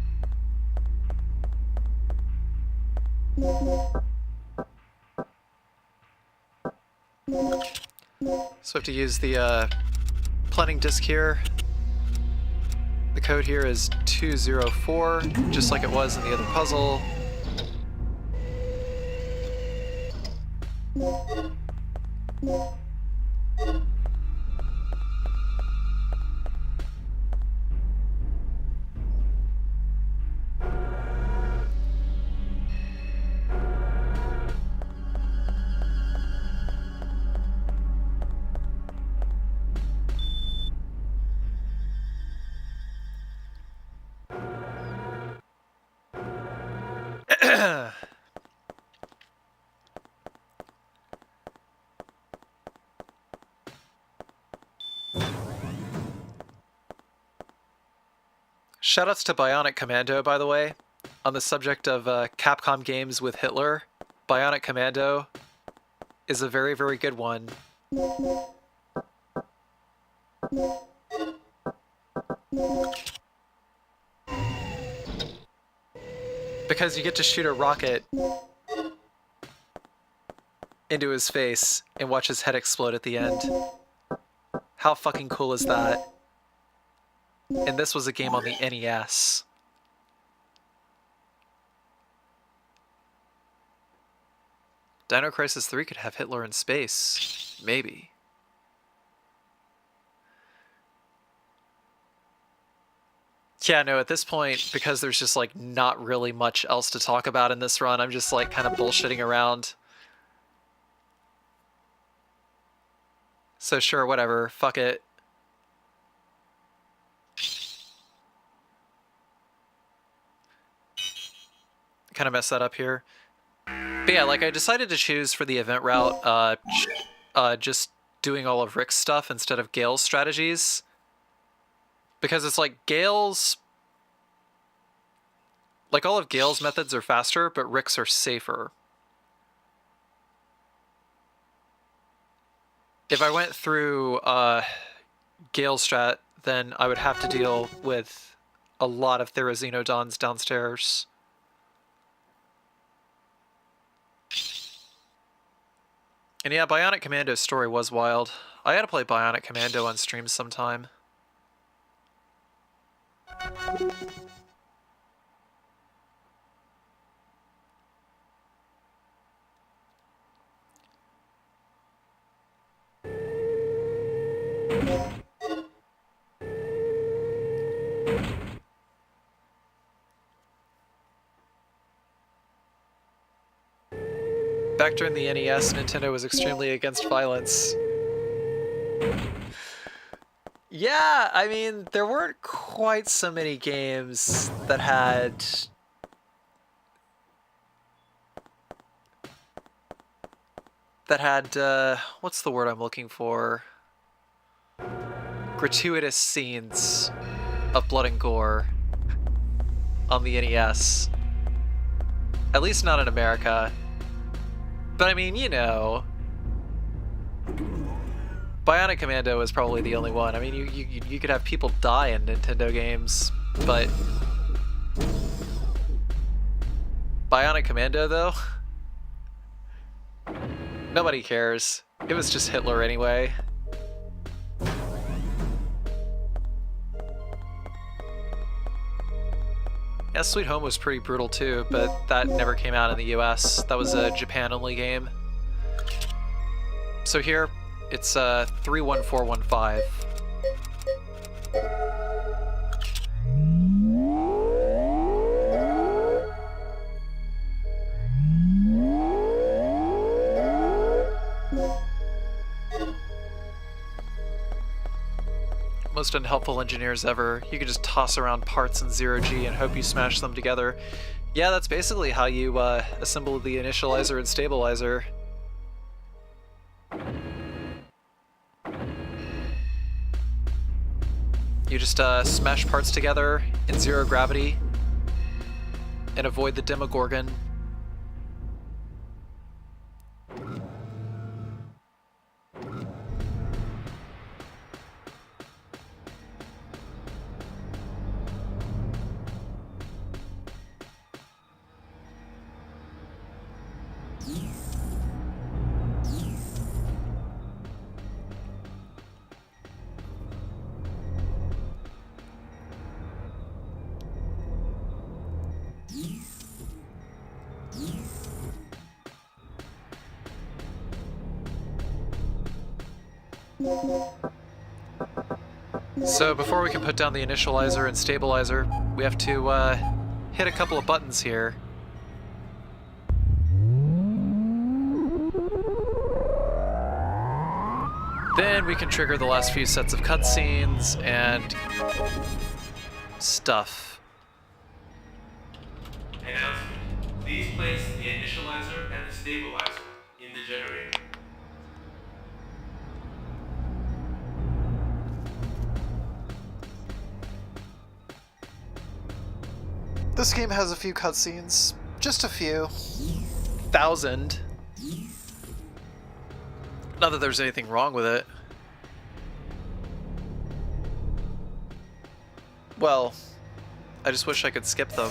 So I have to use the planning disk here. The code here is 204, just like it was in the other puzzle. Shoutouts to Bionic Commando, by the way. On the subject of Capcom games with Hitler, Bionic Commando is a very, very good one. Because you get to shoot a rocket into his face and watch his head explode at the end. How fucking cool is that? And this was a game on the NES. Dino Crisis 3 could have Hitler in space. Maybe. Yeah, no, at this point, because there's just like not really much else to talk about in this run, I'm just like kind of bullshitting around. So sure, whatever, fuck it. Kind of mess that up here. But yeah, like I decided to choose for the event route just doing all of Rick's stuff instead of Gale's strategies. Because it's like Gale's... Like all of Gale's methods are faster, but Rick's are safer. If I went through Gale's strat, then I would have to deal with a lot of Therizino downstairs. And yeah, Bionic Commando's story was wild. I gotta play Bionic Commando on stream sometime. Back during the NES, Nintendo was extremely against violence. Yeah, I mean, there weren't quite so many games that had what's the word I'm looking for? Gratuitous scenes of blood and gore on the NES. At least not in America. But I mean, you know, Bionic Commando is probably the only one. I mean, you could have people die in Nintendo games, but Bionic Commando, though? Nobody cares. It was just Hitler anyway. Yeah, Sweet Home was pretty brutal too, but that never came out in the US. That was a Japan-only game. So here, it's 31415. Most unhelpful engineers ever. You could just toss around parts in zero-G and hope you smash them together. Yeah, that's basically how you assemble the initializer and stabilizer. You just smash parts together in zero gravity and avoid the Demogorgon. So before we can put down the initializer and stabilizer, we have to hit a couple of buttons here. Then we can trigger the last few sets of cutscenes and stuff. Announcement. Please place the initializer and the stabilizer in the generator. This game has a few cutscenes. Just a few. 1,000. Not that there's anything wrong with it. Well, I just wish I could skip them.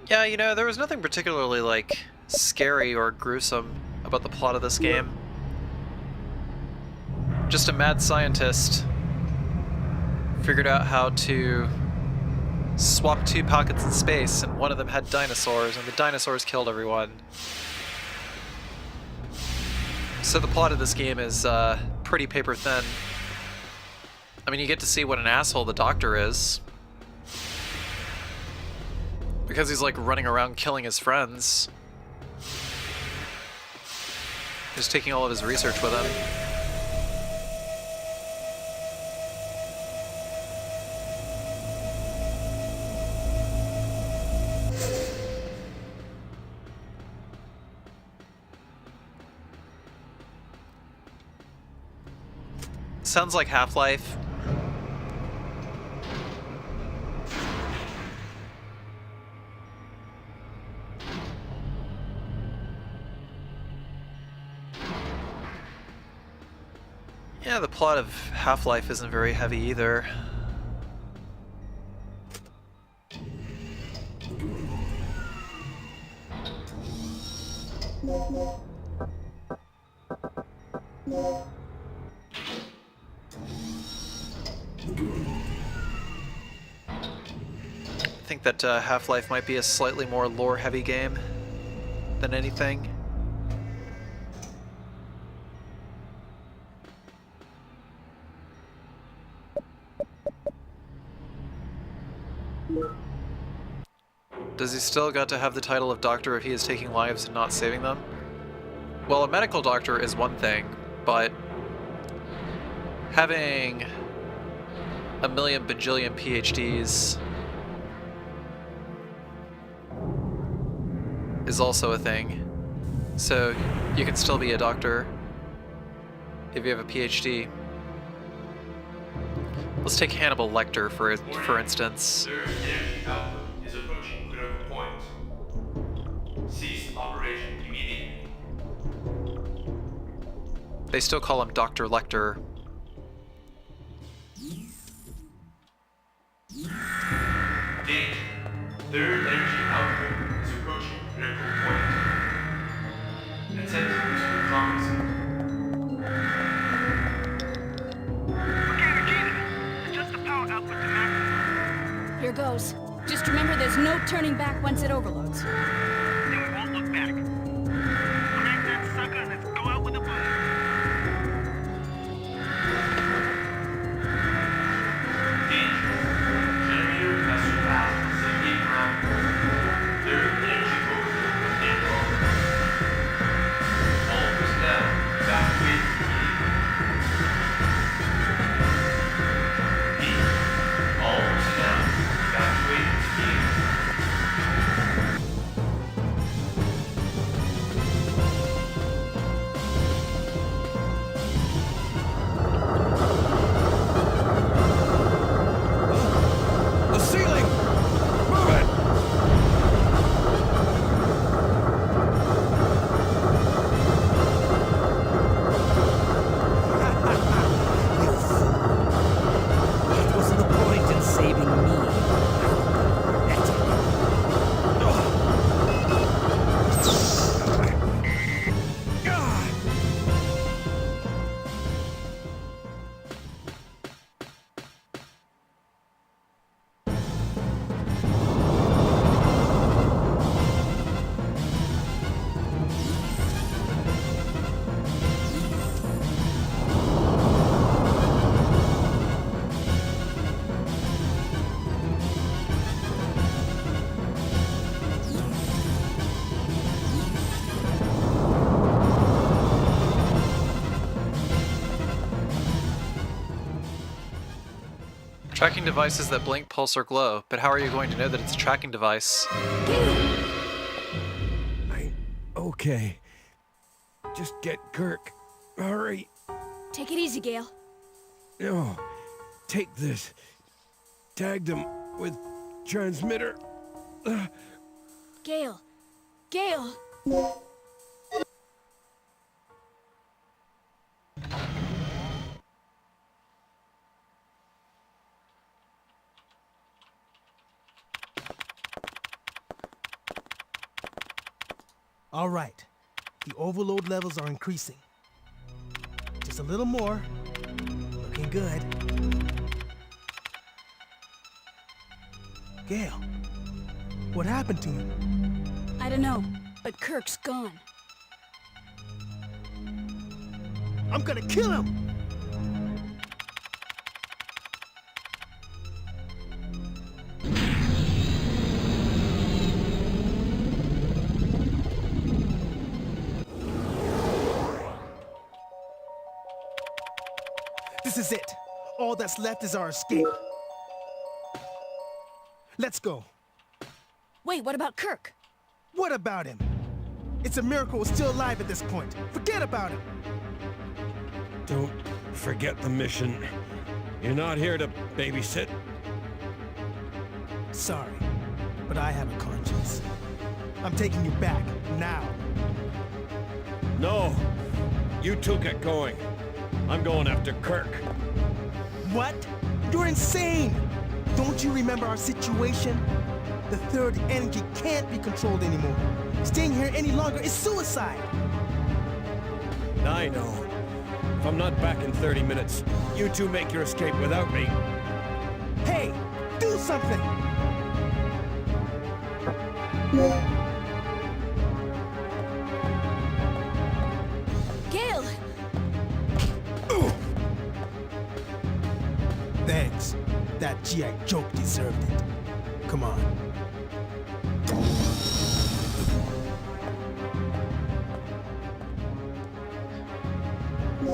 Yeah, you know, there was nothing particularly, like, scary or gruesome about the plot of this game. Just a mad scientist figured out how to swap two pockets in space, and one of them had dinosaurs, and the dinosaurs killed everyone. So the plot of this game is pretty paper thin. I mean, you get to see what an asshole the Doctor is. Because he's like running around killing his friends. Just taking all of his research with him. Sounds like Half-Life. Yeah, the plot of Half-Life isn't very heavy either. I think that Half-Life might be a slightly more lore-heavy game than anything. Does he still got to have the title of doctor if he is taking lives and not saving them? Well, a medical doctor is one thing, but having a million bajillion PhDs is also a thing. So you can still be a doctor if you have a PhD. Let's take Hannibal Lecter for instance. Their energy output is approaching critical point. Cease operation immediately. They still call him Dr. Lecter. Danger. Third energy output is approaching critical point. Attempt to compensate. Okay, Regina. Adjust the power output to maximum. Here goes. Just remember there's no turning back once it overloads. Then we won't look back. Crank that sucker and let's go out with a boom. Danger. Generator has surpassed 78 parameters. Third energy overload and progress. All personnel evacuate immediately. All personnel evacuate immediately. The ceiling! Move it! You fool. What was the point in saving me? Tracking devices that blink, pulse, or glow, but how are you going to know that it's a tracking device? Okay. Just get Kirk. Hurry. Take it easy, Gale. No. Take this. Tagged him with transmitter. Gale. Gale. All right. The overload levels are increasing. Just a little more. Looking good. Gale, what happened to him? I don't know, but Kirk's gone. I'm gonna kill him! This is it. All that's left is our escape. Let's go. Wait, what about Kirk? What about him? It's a miracle we're still alive at this point. Forget about him. Don't forget the mission. You're not here to babysit. Sorry, but I have a conscience. I'm taking you back, now. No. You two get going. I'm going after Kirk. What? You're insane! Don't you remember our situation? The third energy can't be controlled anymore. Staying here any longer is suicide! I know. If I'm not back in 30 minutes, you two make your escape without me. Hey! Do something! Gale! Thanks. That GI joke deserved it. Come on.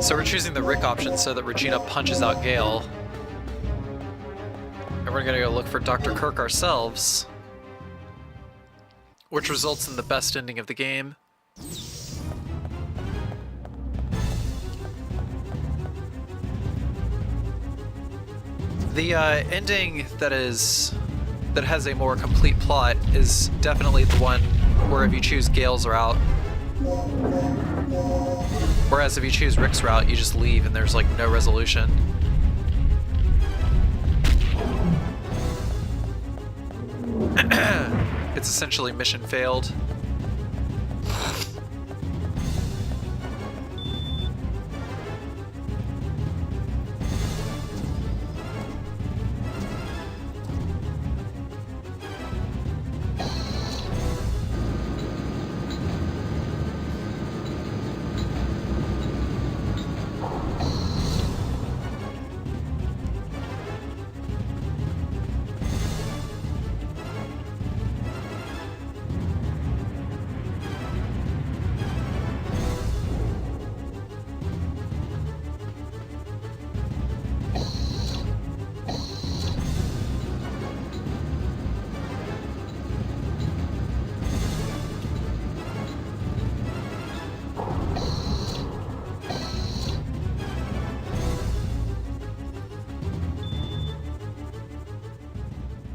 So we're choosing the Rick option so that Regina punches out Gale. And we're gonna go look for Dr. Kirk ourselves, which results in the best ending of the game. The ending that has a more complete plot is definitely the one where if you choose Gale's route, whereas if you choose Rick's route, you just leave and there's like no resolution. It's essentially mission failed.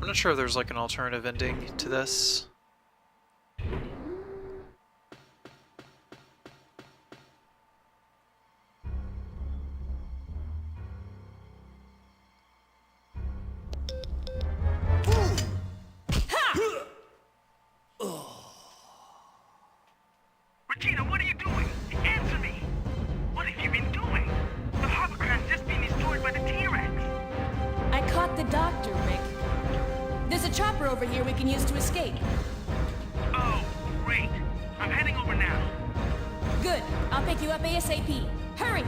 I'm not sure if there's like an alternative ending to this. Regina, what are you doing? Answer me! What have you been doing? The hovercraft's just being destroyed by the T-Rex. I caught the doctor, Rick. There's a chopper over here we can use to escape. Oh, great. I'm heading over now. Good. I'll pick you up ASAP. Hurry!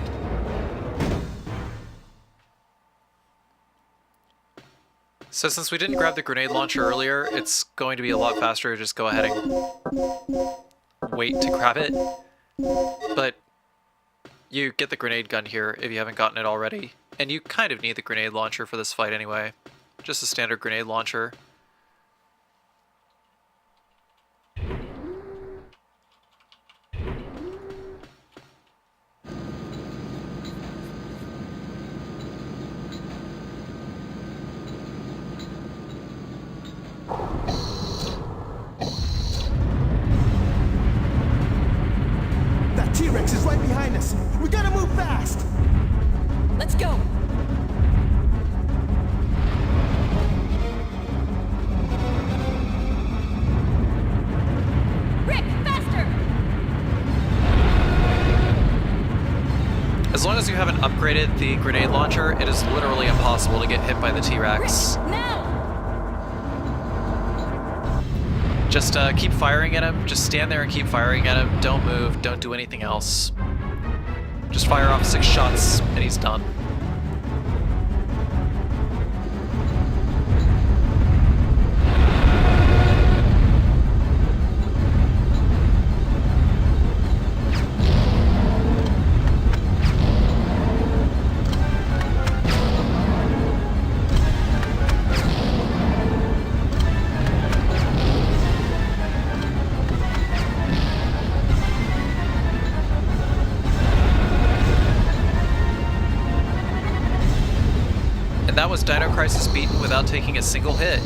So since we didn't grab the grenade launcher earlier, it's going to be a lot faster to just go ahead and wait to grab it. But you get the grenade gun here if you haven't gotten it already. And you kind of need the grenade launcher for this fight anyway. Just a standard grenade launcher. That T-Rex is right behind us. We gotta move fast. Let's go! Rick, faster! As long as you haven't upgraded the grenade launcher, it is literally impossible to get hit by the T-Rex. Rick, now! Just keep firing at him. Just stand there and keep firing at him. Don't move. Don't do anything else. Just fire off 6 shots and he's done. And that was Dino Crisis beaten without taking a single hit.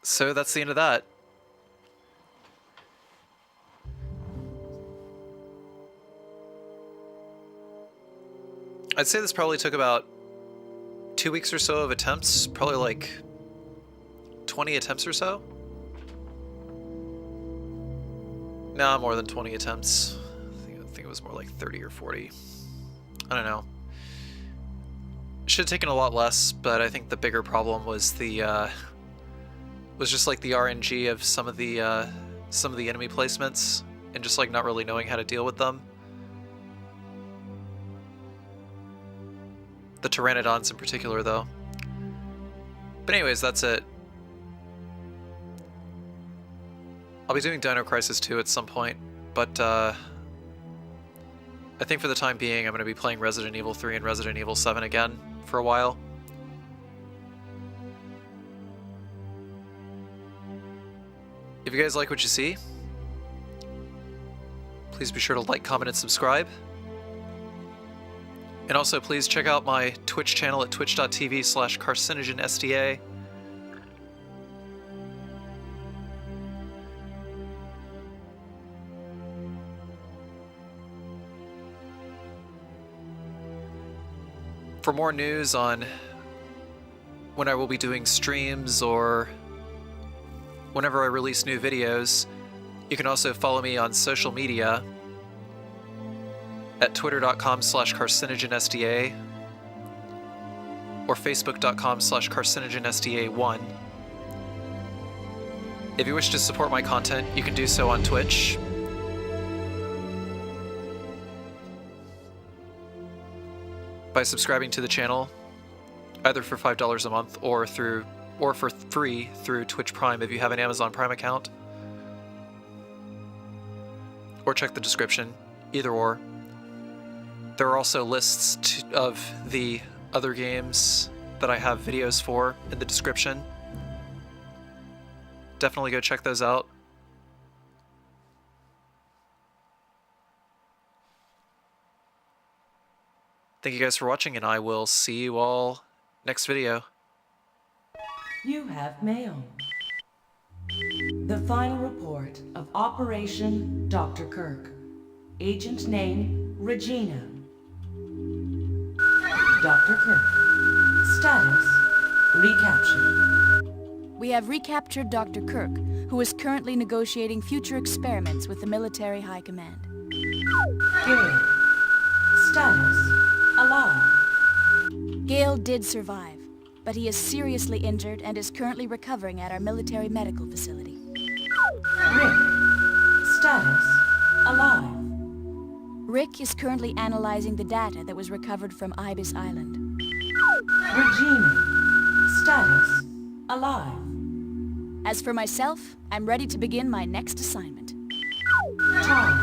So that's the end of that. I'd say this probably took about 2 weeks or so of attempts, probably like 20 attempts or so. No, more than 20 attempts. I think it was more like 30 or 40. I don't know. Should have taken a lot less, but I think the bigger problem was just like the RNG of some of the enemy placements and just like not really knowing how to deal with them. The Pteranodons in particular, though. But anyways, that's it. I'll be doing Dino Crisis 2 at some point, but I think for the time being I'm going to be playing Resident Evil 3 and Resident Evil 7 again for a while. If you guys like what you see, please be sure to like, comment, and subscribe. And also, please check out my Twitch channel at twitch.tv/carcinogenSDA. For more news on when I will be doing streams or whenever I release new videos, you can also follow me on social media at twitter.com/carcinogenSDA or facebook.com/carcinogenSDA1. If you wish to support my content, you can do so on Twitch. By subscribing to the channel, either for $5 a month or for free through Twitch Prime if you have an Amazon Prime account. Or check the description, either or. There are also lists of the other games that I have videos for in the description. Definitely go check those out. Thank you guys for watching, and I will see you all next video. You have mail. The final report of Operation Dr. Kirk. Agent name, Regina. Dr. Kirk. Status, recaptured. We have recaptured Dr. Kirk, who is currently negotiating future experiments with the military high command. Gale. Status, alive. Gale did survive, but he is seriously injured and is currently recovering at our military medical facility. Rick. Status, alive. Rick is currently analyzing the data that was recovered from Ibis Island. Regina. Status, alive. As for myself, I'm ready to begin my next assignment. Tom.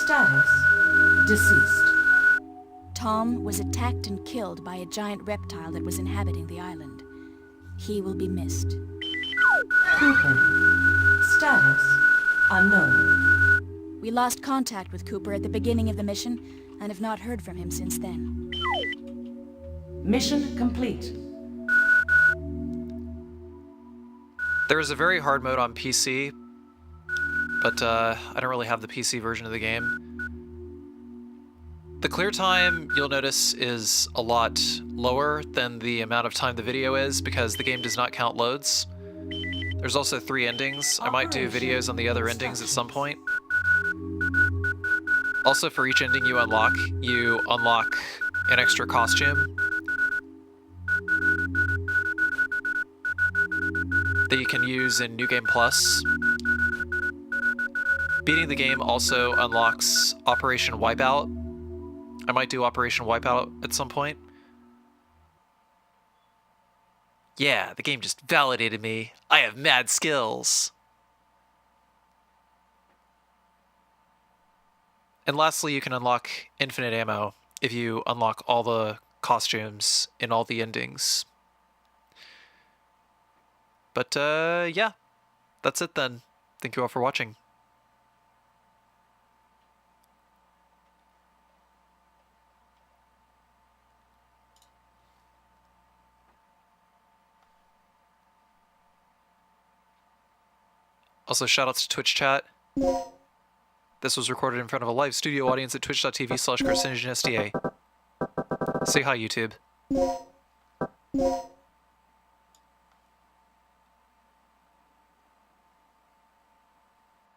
Status, deceased. Tom was attacked and killed by a giant reptile that was inhabiting the island. He will be missed. Cooper. Status, unknown. We lost contact with Cooper at the beginning of the mission and have not heard from him since then. Mission complete. There is a very hard mode on PC, but I don't really have the PC version of the game. The clear time, you'll notice, is a lot lower than the amount of time the video is because the game does not count loads. There's also 3 endings. I might do videos on the other endings at some point. Also, for each ending you unlock an extra costume that you can use in New Game Plus. Beating the game also unlocks Operation Wipeout. I might do Operation Wipeout at some point. Yeah, the game just validated me. I have mad skills. And lastly, you can unlock infinite ammo if you unlock all the costumes in all the endings. But yeah, that's it then. Thank you all for watching. Also, shoutouts to Twitch chat. This was recorded in front of a live studio audience at twitch.tv/carcinogenSDA. Say hi, YouTube.